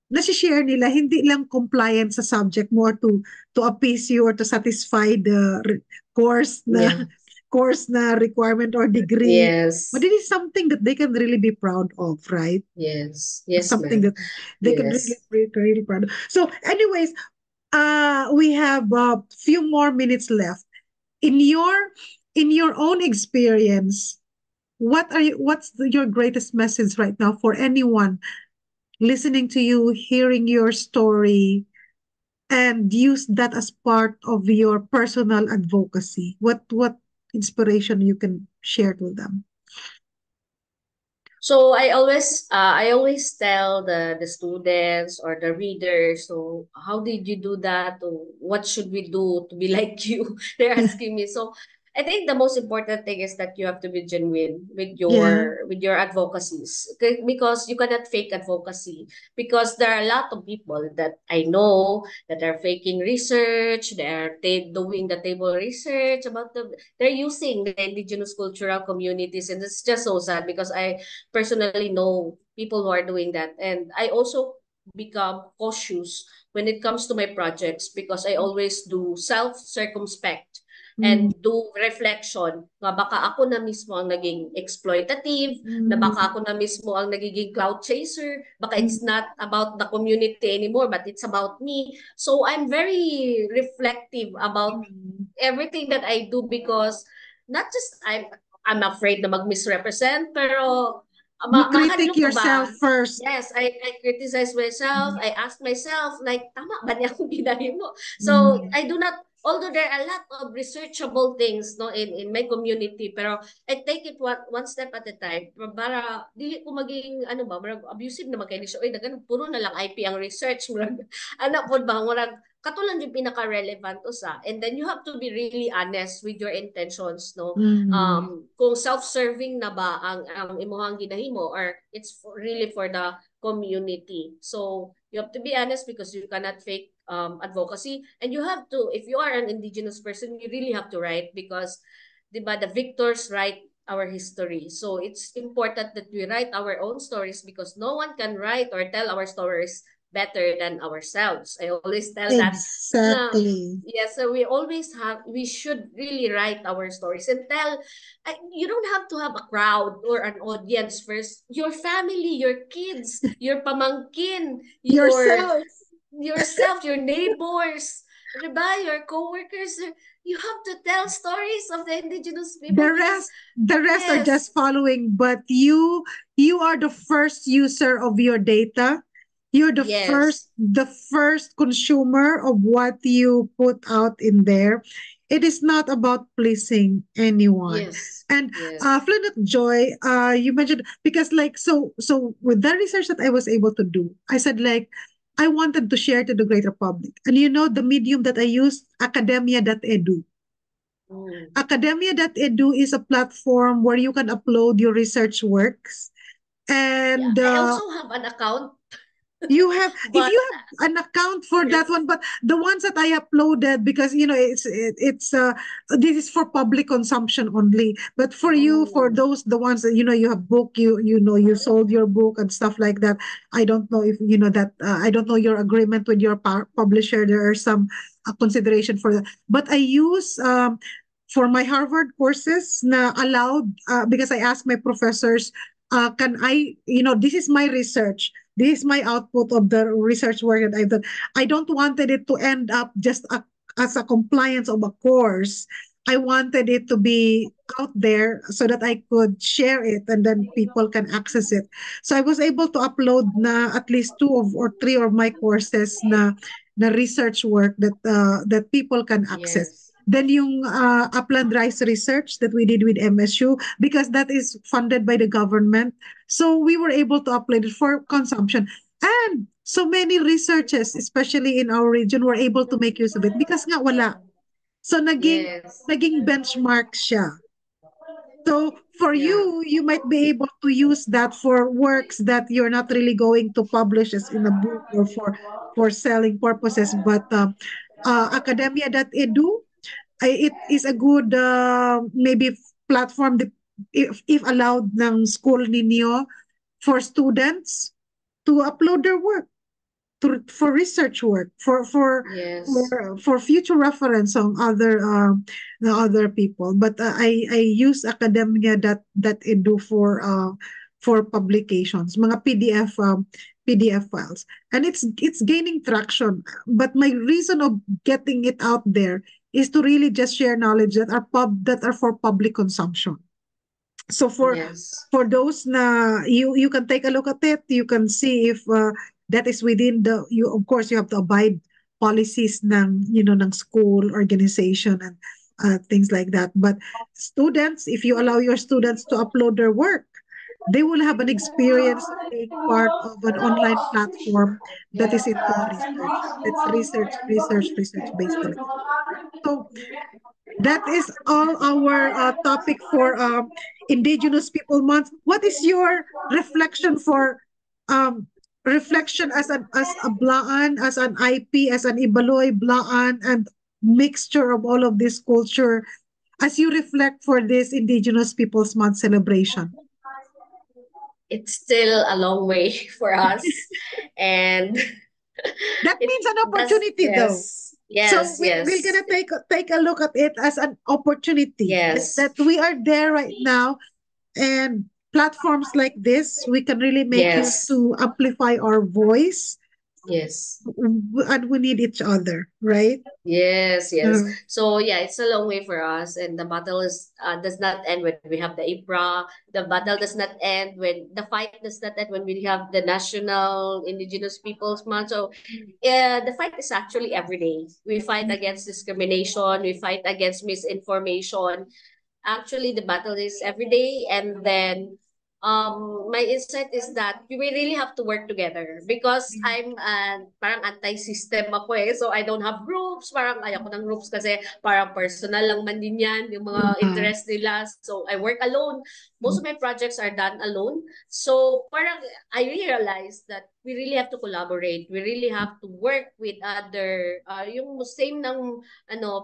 nasi-share nila, hindi lang compliant sa subject mo, or to appease you or to satisfy the course na Yeah. course na requirement or degree, but Yes. it is something that they can really be proud of, right? Yes. Yes, Something ma'am. that they can really Yes. really proud of. So anyways, we have a few more minutes left. In your own experience, your greatest message right now for anyone listening to you, hearing your story, and use that as part of your personal advocacy? What inspiration you can share with them? So I always tell the students or the readers, so how did you do that? Or what should we do to be like you? They're asking me. So I think the most important thing is that you have to be genuine Yeah. with your advocacies. Okay? Because you cannot fake advocacy. Because there are a lot of people that I know that are faking research, they're doing the table research about they're using the indigenous cultural communities, and it's just so sad because I personally know people who are doing that. And I also become cautious when it comes to my projects because I always do self-circumspect Mm. and do reflection na baka ako na mismo ang naging exploitative, na baka Mm. ako na mismo ang nagiging cloud chaser, baka it's Mm. not about the community anymore, but it's about me. So I'm very reflective about Mm. everything that I do because not just I'm afraid na mag-misrepresent, pero You mahadlo critic ka ba? yourself first. Yes, I criticize myself. Mm. I ask myself, like, tama ba niya akong ginahin mo? So, Mm. I do not, although there are a lot of researchable things no in my community, pero I take it one step at a time para dili ko maging ano ba, marag abusive na magkainis siya. Oy, dagan puro na lang IP ang research, murag ana pod ba murag katulang yung pinaka-relevant usa. And then you have to be really honest with your intentions, no? Mm. Kung self-serving na ba ang imuhang ginahimo or it's really for the community. So you have to be honest because you cannot fake advocacy, and you have to, if you are an indigenous person, you really have to write because diba, the victors write our history. So it's important that we write our own stories because no one can write or tell our stories better than ourselves. I always tell that na Exactly. yes, so we should really write our stories and tell. You don't have to have a crowd or an audience first. Your family, your kids, your pamangkin, Yourself. yourself, your neighbors, diba? Your coworkers. You have to tell stories of the indigenous people The because rest, the rest are just yes, following, but you are the first user of your data. You're yes, the first consumer of what you put out in there. It is not about pleasing anyone. yes, And yes. Flinut Joy, you mentioned because like so with the research that I was able to do, I said like I wanted to share to the greater public. And you know the medium that I used, academia.edu. Mm. Academia.edu is a platform where you can upload your research works. Yeah, And I also have an account, you have, if but you have an account for that yes. one, but the ones that I uploaded, because you know it's this is for public consumption only. But for you, for Oh, those the ones that you know you have book, you know you sold your book and stuff like that. I don't know if you know that. I don't know your agreement with your publisher. There are some consideration for that. But I use for my Harvard courses na allowed because I asked my professors, can I, you know, this is my research. This is my output of the research work that I've done. I don't wanted it to end up just as a compliance of a course. I wanted it to be out there so that I could share it and then people can access it. So I was able to upload na at least two of or three of my courses na research work that people can access. yes. Then yung upland rice research that we did with MSU, because that is funded by the government. So we were able to upload it for consumption. And so many researchers, especially in our region, were able to make use of it because nga wala. So Yes. naging benchmark siya. So for Yeah. you might be able to use that for works that you're not really going to publish as in a book or for selling purposes. But academia.edu, it is a good maybe platform that if allowed ng school ninyo for students to upload their work for research work Yes. for future reference on other the other people. But I use academia that edu for publications, mga PDF files, and it's gaining traction. But my reason of getting it out there is to really just share knowledge that are for public consumption. So Yes. for those na you can take a look at it, you can see if that is within the you of course you have to abide policies ng ng school organization and things like that. But students, if you allow your students to upload their work, they will have an experience of being part of an online platform that is into research. It's research based talaga. So that is all our topic for Indigenous People Month. What is your reflection for um, reflection as a Blaan, as an IP, as an Ibaloy Blaan, and mixture of all of this culture as you reflect for this Indigenous Peoples Month celebration? It's still a long way for us, and That it means an does. opportunity, though. Yes, So yes, we're yes, gonna take a look at it as an opportunity yes, that we are there right now, and platforms like this we can really make use yes, to amplify our voice, yes. and we need each other, right? Yes, yes. Uh, So yeah, it's a long way for us, and the battle is does not end when we have the IPRA. The battle does not end when the fight does not end when we have the National Indigenous Peoples Month. So, the fight is actually every day. We fight against discrimination. We fight against misinformation. Actually, the battle is every day, and then my insight is that we really have to work together because I'm parang anti-system ako eh. So I don't have groups, parang ayoko ng groups kasi parang personal lang man din yan, yung mga uh, interest nila. So I work alone. Most of my projects are done alone. So parang I realized that we really have to collaborate. We really have to work with other, yung same ng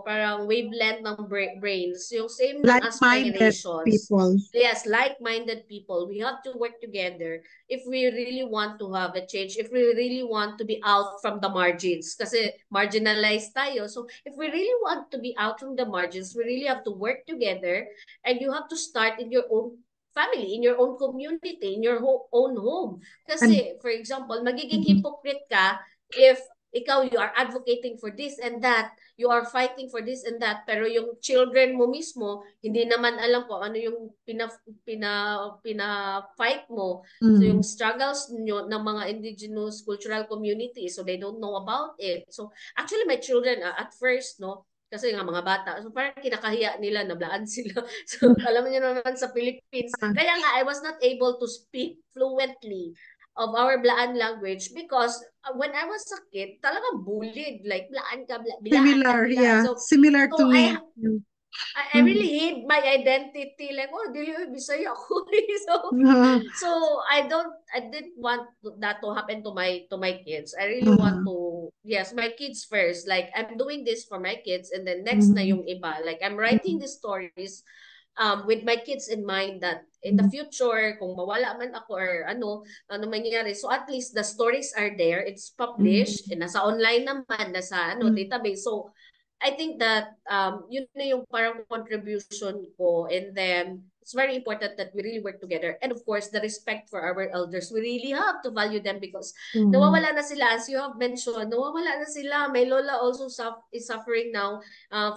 parang wavelength ng brains, yung same ng like-minded aspirations. people. Yes, like-minded people. We have to work together if we really want to have a change, if we really want to be out from the margins. Kasi marginalized tayo. So if we really want to be out from the margins, we really have to work together, and you have to start in your own family, in your own community, in your own home. And Kasi, for example, magiging mhm, hypocrite ka if ikaw, you are advocating for this and that, you are fighting for this and that, pero yung children mo mismo, hindi naman alam ko ano yung pina-fight mo. So yung mm, struggles nyo ng mga indigenous cultural community, so they don't know about it. So actually my children, at first, no, kasi nga mga bata, so parang kinakahiya nila, nablaan sila. So alam niyo naman sa Philippines, uh, kaya nga I was not able to speak fluently of our Blaan language because when I was a kid, talagang bullied. Like, Blaan ka, Bilaan ka, similar, Bilaan. yeah, So, similar so to me. I Mm, really hate my identity. Like, oh, do you Bisaya ako? so, uh, so I didn't want that to happen to my kids. I really want uh, to, yes, my kids first. Like, I'm doing this for my kids, and then next na mm, yung iba. Like, I'm writing mm, the stories with my kids in mind that in the mm, future, kung mawala man ako or ano mangyayari, so at least the stories are there, it's published, mm, nasa online naman, nasa mm, database. So I think that yun na yung parang contribution ko, and then it's very important that we really work together, and of course the respect for our elders. We really have to value them because mm. nawawala na sila, as you have mentioned, nawawala na sila. My lola also is suffering now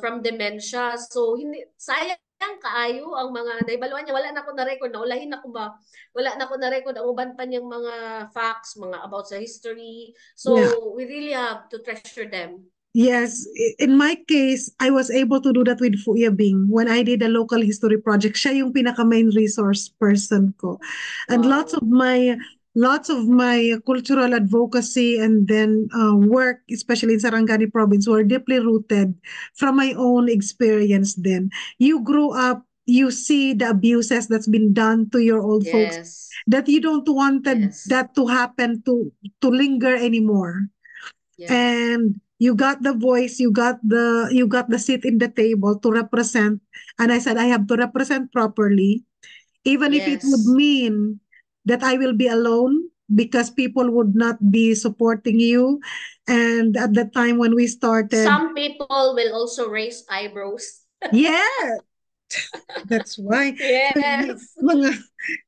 from dementia. So hindi sayang kaayo ang mga naibaluan niya. Wala na ako na record, naulahin ako ba, wala na ako na record ang uban pa niyang mga facts, mga about sa history. Yeah. So we really have to treasure them. Yes, in my case, I was able to do that with Fuya Bing when I did a local history project. Siya yung pinaka main resource person ko. And Wow. lots of my cultural advocacy and then work, especially in Sarangani province, were deeply rooted from my own experience then. You grew up, you see the abuses that's been done to your old folks Yes. that you don't wanted Yes. that to happen to linger anymore, Yeah. and you got the voice, you got the seat in the table to represent. And I said I have to represent properly, even if it would Yes. mean that I will be alone because people would not be supporting you. And at the time when we started, Some people will also raise eyebrows. yeah, that's why. So, Yes. mga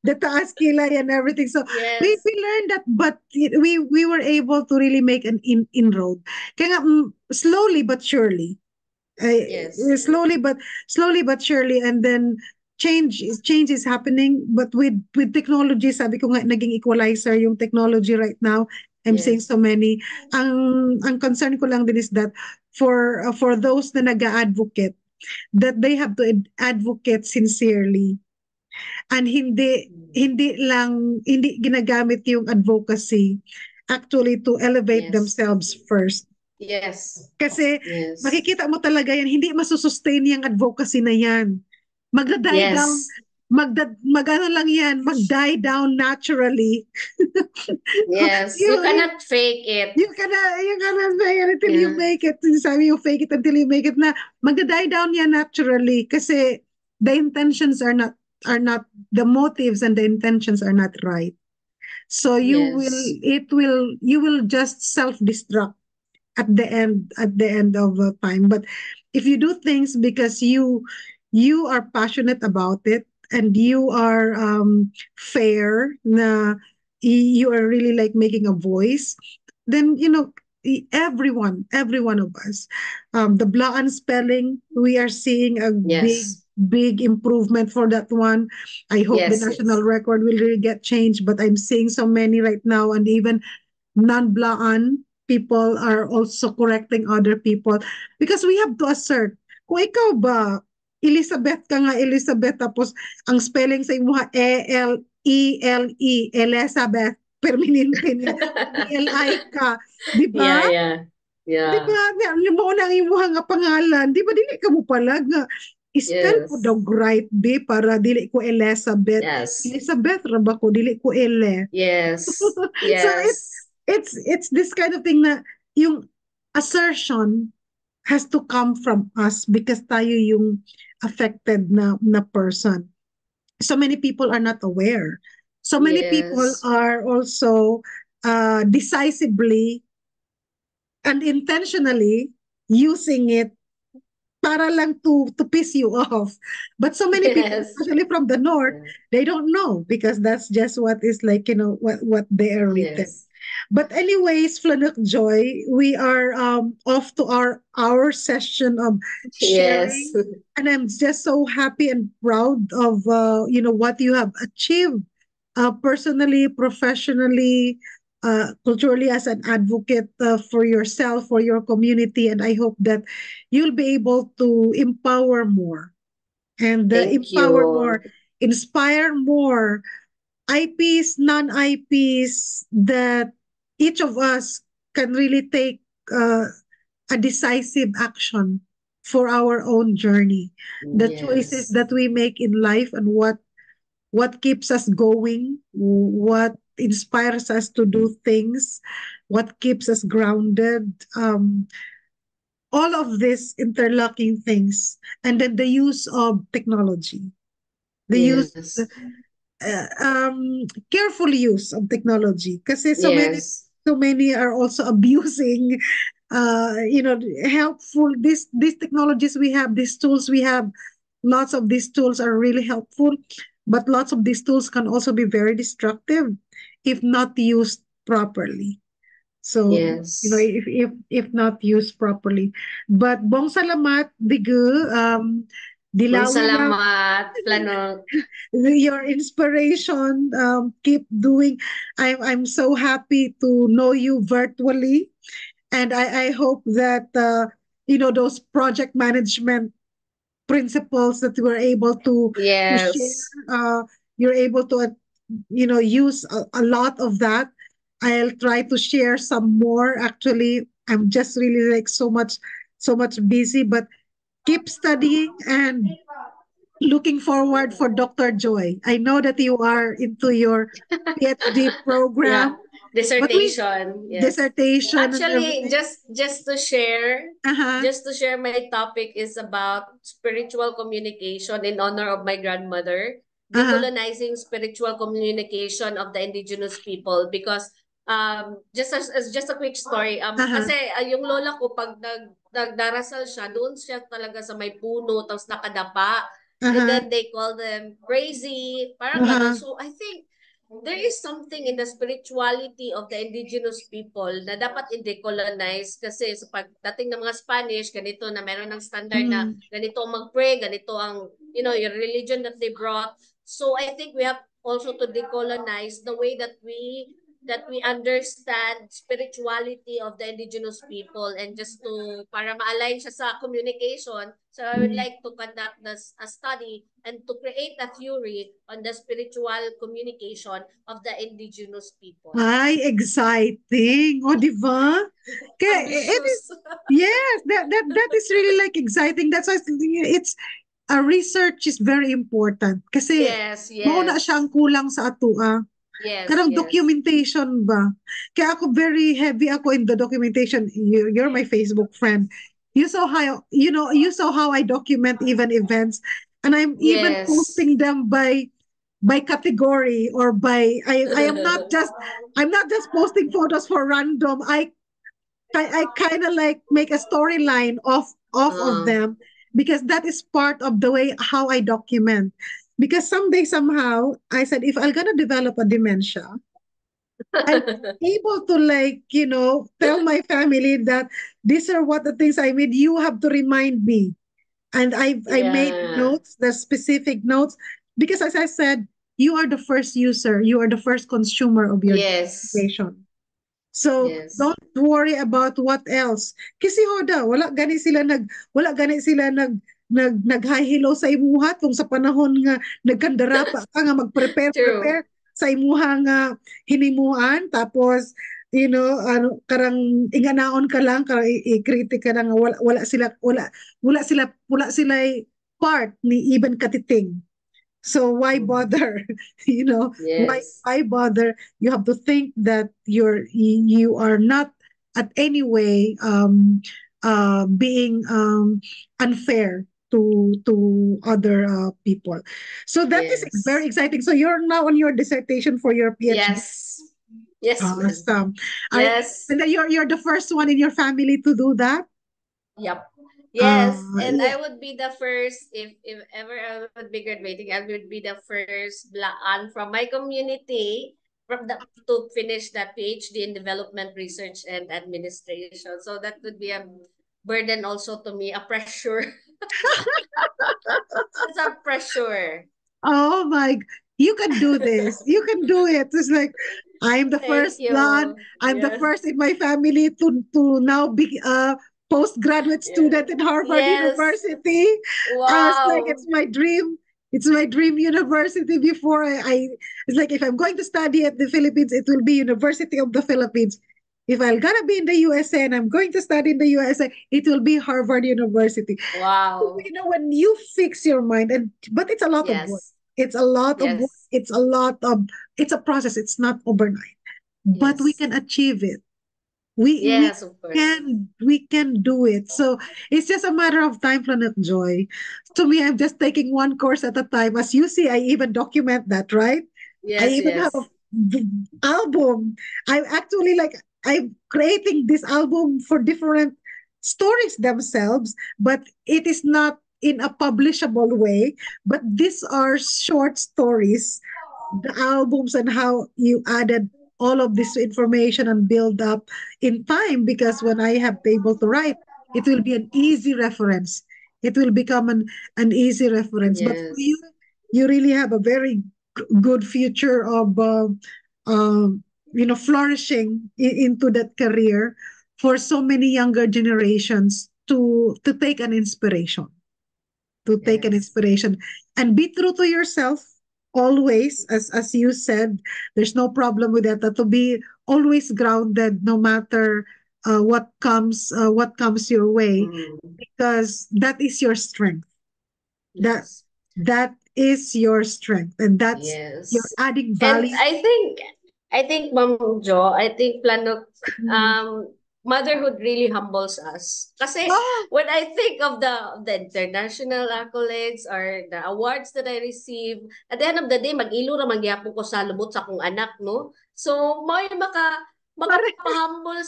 the taas kilay and everything. So Yes. we learned that, but we were able to really make an inroad. Kaya nga, slowly but surely. Yes. Slowly but surely, and then change is happening, but with technology, sabi ko nga, naging equalizer yung technology right now. I'm seeing Yes. so many. Ang concern ko lang din is that for those na nag-advocate, that they have to advocate sincerely, And hindi ginagamit yung advocacy actually to elevate Yes. themselves first. Yes. Kasi Yes. makikita mo talaga yan, hindi masusustain yung advocacy na yan. Magda-die down, Yes. mag-ano lang yan, mag-die down naturally. Yes. you, You you, cannot fake it. you cannot make it until you Yeah. make it. Sabi yung fake it until you make it na magda-die down yan naturally kasi the intentions are not the motives and the intentions are not right. So Yes. you will just self-destruct at the end of time. But if you do things because you are passionate about it and you are fair na you are really like making a voice, then every one of us, the Blaan spelling, we are seeing a Yes. big improvement for that one. I hope the Yes. national Yes. record will really get changed, but I'm seeing so many right now, and even non-Blaan people are also correcting other people because we have to assert. Kung ikaw ba, Elizabeth ka nga, Elizabeth, tapos ang spelling sa imo E-L-E, Elizabeth, permanente niya, E-L-I ka, di ba? Yeah, yeah. Di Yeah. ba? Mo na ang imo nga pangalan, di ba? Dili ka mo palag nga, spell ko Yes. daw right, be, para dili ko Elizabeth. Yes. Elizabeth, raba ko, dili ko Ele. Yes. So Yes. it's this kind of thing na yung assertion has to come from us because tayo yung affected na person. So many people are not aware. So many people Yes. are also decisively and intentionally using it para lang to piss you off. But so many people, Yes. especially from the north, Yeah. they don't know because that's just what is like, what they are written. Yes. But anyways, Flanuk Joy, we are off to our session of Yes. sharing, and I'm just so happy and proud of what you have achieved personally, professionally, culturally as an advocate for yourself, for your community, and I hope that you'll be able to empower more and Thank you. inspire more IPs, non-IPs, that each of us can really take a decisive action for our own journey. The choices Yes. that we make in life and what keeps us going, what inspires us to do things, what keeps us grounded, all of these interlocking things, and then the use of technology, the use Yes. careful use of technology kasi Yes. so many are also abusing helpful these technologies we have, these tools we have. Lots of these tools are really helpful, but lots of these tools can also be very destructive if not used properly. So, Yes. if not used properly. But bong salamat, Digu, Mang dilawin na salamat, Plano. your inspiration. Keep doing. I'm so happy to know you virtually, and I hope that those project management principles that you were able to share. Yes. You're able to use a lot of that. I'll try to share some more. Actually, I'm just really like so much busy, but keep studying and looking forward for Dr. Joy. I know that you are into your PhD Yeah. program, but we Dissertation. Yes. dissertation and Actually, everything. just to share my topic is about spiritual communication in honor of my grandmother, Uh-huh. decolonizing spiritual communication of the indigenous people because as just a quick story Uh-huh. kasi yung lola ko pag nagdarasal siya doon siya talaga sa may puno tapos nakadapa and Uh-huh. then they call them crazy parang ganun. Uh-huh. So I think there is something in the spirituality of the indigenous people na dapat i-decolonize kasi sa pagdating ng mga Spanish, ganito na meron ng standard na Mm. ganito ang mag-pray, ganito ang, yung religion that they brought. So I think we have also to decolonize the way that we that we understand spirituality of the indigenous people, and just to para ma-align siya sa communication. So I would Mm. like to conduct this a study and to create a theory on the spiritual communication of the indigenous people. Ay, exciting. O, di ba? Kaya, Ambitious. yes, that is really like exciting. That's why it's a research is very important. Kasi, Yes, mauna siya yes. ang kulang sa atua. Yes, Karang yes. documentation ba? Kaya ako very heavy ako in the documentation. You're my Facebook friend. You saw how I document even events, and I'm even Yes. posting them by category or by I am not just I'm not just posting photos for random. I kind of like make a storyline of Uh, them because that is part of the way how I document. Because someday somehow I said if I'm gonna develop a dementia, I'm able to like tell my family that these are what the things I made. You have to remind me, and I made yeah. notes, the specific notes, because as I said, you are the first user, you are the first consumer of your Yes. information. So Yes. don't worry about what else. Kasi hoda, wala gani sila nag-high hello sa imuha tong sa panahon nga nagkandara pa ka nga True. mag-prepare sa imuha nga hinimuan tapos ano karang inganaon ka lang karang i-critic ka lang nga wala sila part ni even katiting. So why bother? Why Yes. why bother? You have to think that you are not at any way being unfair to other people. So that is very Yes. exciting. So you're now on your dissertation for your PhD. Yes. Yes, ma'am. Awesome. Are, Yes. and then you're the first one in your family to do that. Yep. Yes, and Yeah. I would be the first if ever I would be graduating, I would be the first Blaan from my community to finish that PhD in development research and administration. So that would be a burden also to me, a pressure. It's a pressure. Oh my, you can do this. You can do it. It's like I'm the Thank first one. you. I'm the Yes. first in my family to now be a postgraduate Yes. student in Harvard Yes. University. It's like Wow. it's my dream. It's my dream university before I it's like if I'm going to study at the Philippines, it will be University of the Philippines. If I'm gonna be in the USA and I'm going to study in the USA, it will be Harvard University. Wow. When you fix your mind, and but it's a lot of work. Yes. It's a lot of work. Yes. It's a process. It's not overnight, but we Yes. can achieve it. We Yes, of course. can do it. So it's just a matter of time, Planet Joy. To me, I'm just taking one course at a time. As you see, I even document that, right? I Yes, even have a yes. album. I'm actually like I'm creating this album for different stories themselves, but it is not in a publishable way. But these are short stories, the albums, and how you added all of this information and build up in time. Because when I have the able to write, it will be an easy reference. It will become an easy reference. But for you, Yes. you really have a very good future of flourishing into that career for so many younger generations to take an inspiration, Yes. and be true to yourself always. As you said, there's no problem with that, to be always grounded no matter what comes your way, Mm. because that is your strength. that Yes. that is your strength, and that's you're Yes. adding And value. I think Ma'am Jo, I think Mm. um motherhood really humbles us. Kasi Oh, when I think of the international accolades or the awards that I receive, at the end of the day, mag-ilo ra magyapon ko sa lubot sa akong anak, no? So, pare- makapahumble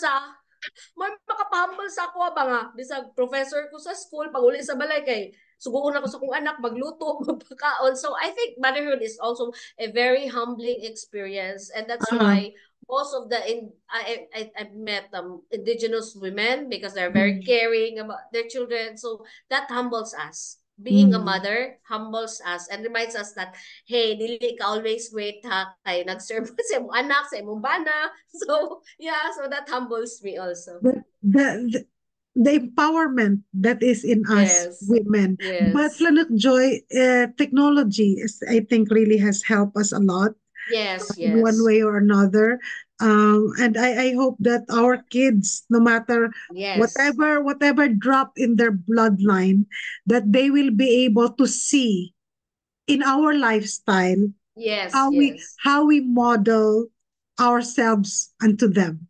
sa ako ba nga bisag professor ko sa school pag uli sa balay kay suguon ako sa kong anak magluto magpakaon. So I think motherhood is also a very humbling experience, and that's uh, why most of I've met indigenous women because they're very mm. caring about their children, so that humbles us. being a Mm. mother humbles us and reminds us that, hey, dili ka always wait ha, kay nag-serve sa imong anak, sa imong bana. So, yeah, so that humbles me also. The empowerment that is in us Yes, women. But yes, Flanuk Joy, technology is, I think, really has helped us a lot yes, in one yes, way or another. And I hope that our kids, no matter yes, whatever drop in their bloodline, that they will be able to see in our lifestyle yes, yes, how we model ourselves unto them,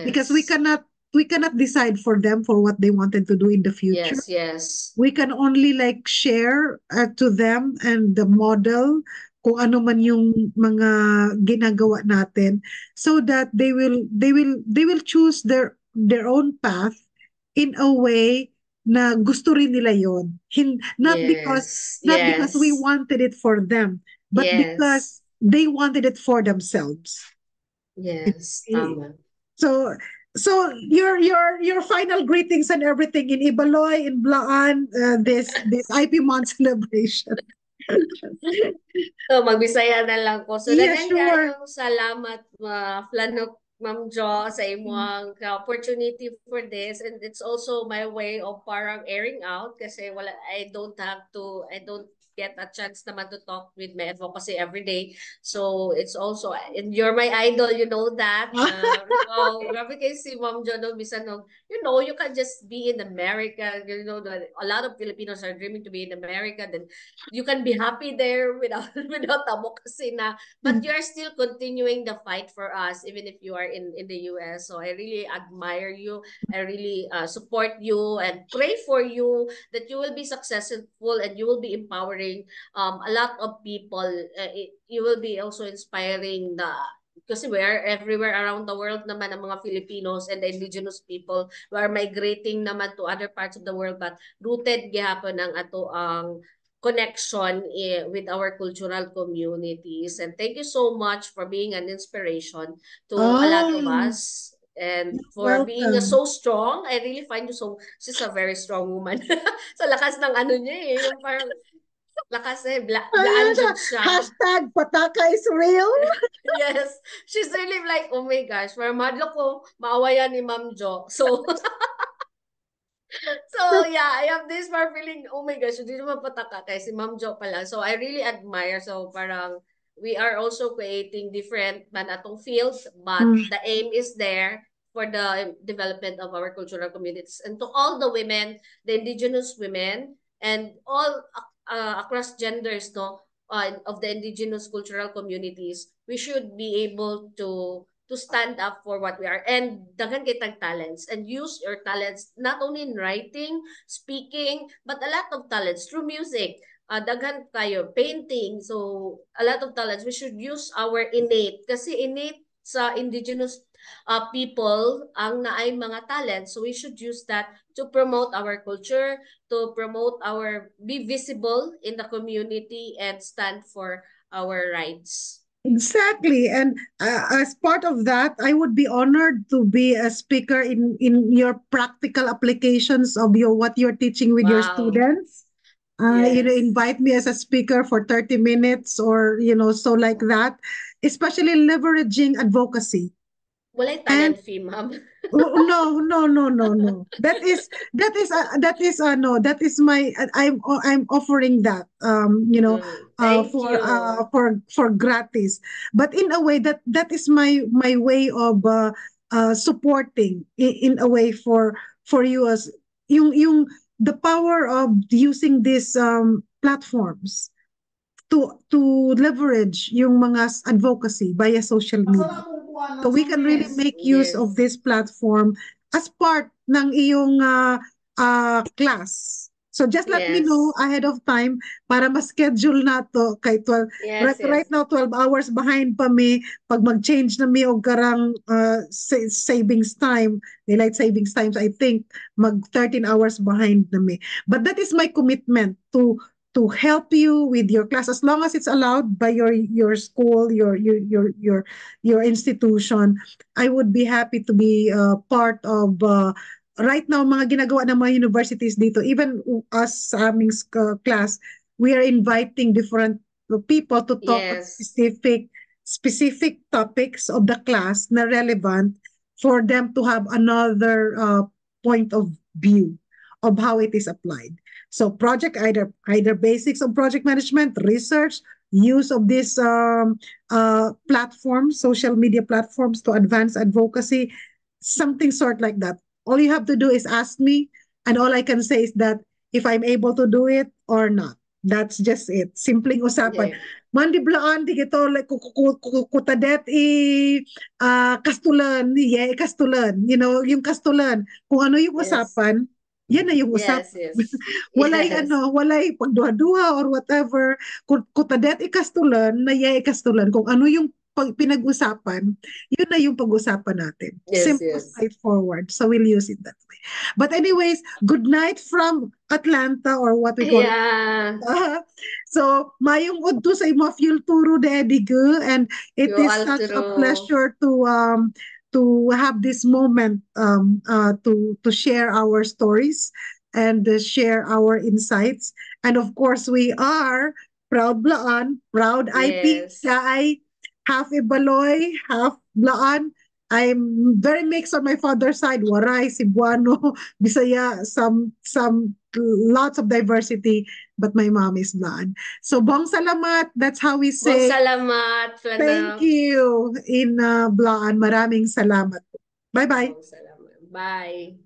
because yes, we cannot decide for them for what they wanted to do in the future. yes, yes, We can only like share to them and the model kung ano man yung mga ginagawa natin, so that they will choose their own path in a way na gusto rin nila yon. yes, Not because we yes, wanted it for them, but because yes, they wanted it for themselves. yes, tama. So your final greetings and everything in Ibaloy, in Blaan, this IP month celebration. So, magbisaya na lang ko. So, Yeah, daghan sure. kayong salamat, Flanok, Ma'am Jo, sa imong opportunity for this. And it's also my way of parang airing out kasi I don't get a chance naman to talk with my advocacy every day. So, it's also, and you're my idol, you know that. Oh, grabe kayo si Ma'am Jo, no, bisan no, you can just be in America. You know, a lot of Filipinos are dreaming to be in America. Then you can be happy there without without advocacy na, but you are still continuing the fight for us even if you are in the US. So I really admire you. I really support you and pray for you that you will be successful and you will be empowering a lot of people. You will be also inspiring the, kasi we are everywhere around the world naman ang mga Filipinos and the indigenous people. We are migrating naman to other parts of the world, but rooted gihapon ang ato ang connection with our cultural communities. And thank you so much for being an inspiration to a lot of Oh, us and for being welcome. so strong. I really find you so, she's a very strong woman. Sa lakas ng ano niya eh, yung parang lakas eh, Ayan blaan siya. jud siya. Hashtag pataka is real. Yes, she's really like, oh my gosh, para madlo ko, maawayan ni Ma'am Jo. So, so yeah, I have this far feeling, oh my gosh, hindi naman pataka kay si Ma'am Jo pala. So I really admire. So parang we are also creating different man atong fields, but Mm. the aim is there for the development of our cultural communities. And to all the women, the indigenous women, and all across genders, no, of the indigenous cultural communities, we should be able to stand up for what we are and daghan kitang talents and use your talents not only in writing, speaking, but a lot of talents through music. Daghan tayo painting, so a lot of talents we should use our innate kasi innate sa indigenous people ang naay mga talents, so we should use that to promote our culture, to promote our be visible in the community and stand for our rights. Exactly. And as part of that, I would be honored to be a speaker in your practical applications of what you're teaching with your Wow. students. Yes. Invite me as a speaker for 30 minutes or, so like that, especially leveraging advocacy. Walay And talent fee, ma'am. oh, no, no, no, no, no. No. That is my. I'm offering that. Thank you. For gratis, but in a way that is my way of supporting in a way for you as yung the power of using these platforms to leverage yung mga advocacy via social media. So we can really Yes. make use of Yes. this platform as part ng iyong class. So just let me know Yes. ahead of time para ma-schedule na to kay 12. Yes, Right yes. now 12 hours behind pa mi pag mag-change na mi og karang savings time, daylight savings times, I think mag 13 hours behind na mi. But that is my commitment to help you with your class as long as it's allowed by your school, your institution. I would be happy to be part of right now, mga ginagawa ng mga universities dito, even us sa aming class, we are inviting different people to talk on Yes. specific topics of the class na relevant for them to have another point of view of how it is applied. So project either basics of project management, research, use of these platforms, social media platforms to advance advocacy, something sort like that. All you have to do is ask me, and all I can say is that if I'm able to do it or not. That's just it. Simpleng usapan. Yeah. Mandi blaan, di gito, like, kutadet kastulan, yeah, kastulan. You know, yung kastulan. Kung ano yung Yes. usapan, yan na yung usap. Yes, yes. Walay Yes. walay pagduha-duha or whatever. Kutadet ikastulan, na yeah, ikastulan. Kung ano yung pinag-usapan, yun na yung pag-usapan natin. Yes, Simple, yes. straightforward. So we'll use it that way. But anyways, good night from Atlanta or what we call Yeah. so, mayong udto sa imo fuel turo de Edigu, and it You is all such a true. pleasure to have this moment to share our stories and share our insights. And of course, we are proud Blaan, proud IP, Yes. ay half Ibaloy, half Blaan. I'm very mixed on my father's side, Waray, Cebuano, Bisaya, some lots of diversity, but my mom is Blaan. So, bong salamat. That's how we Bong say salamat, thank Flanaf. you in Blaan. Maraming salamat. Bye-bye. Bong salamat. Bye.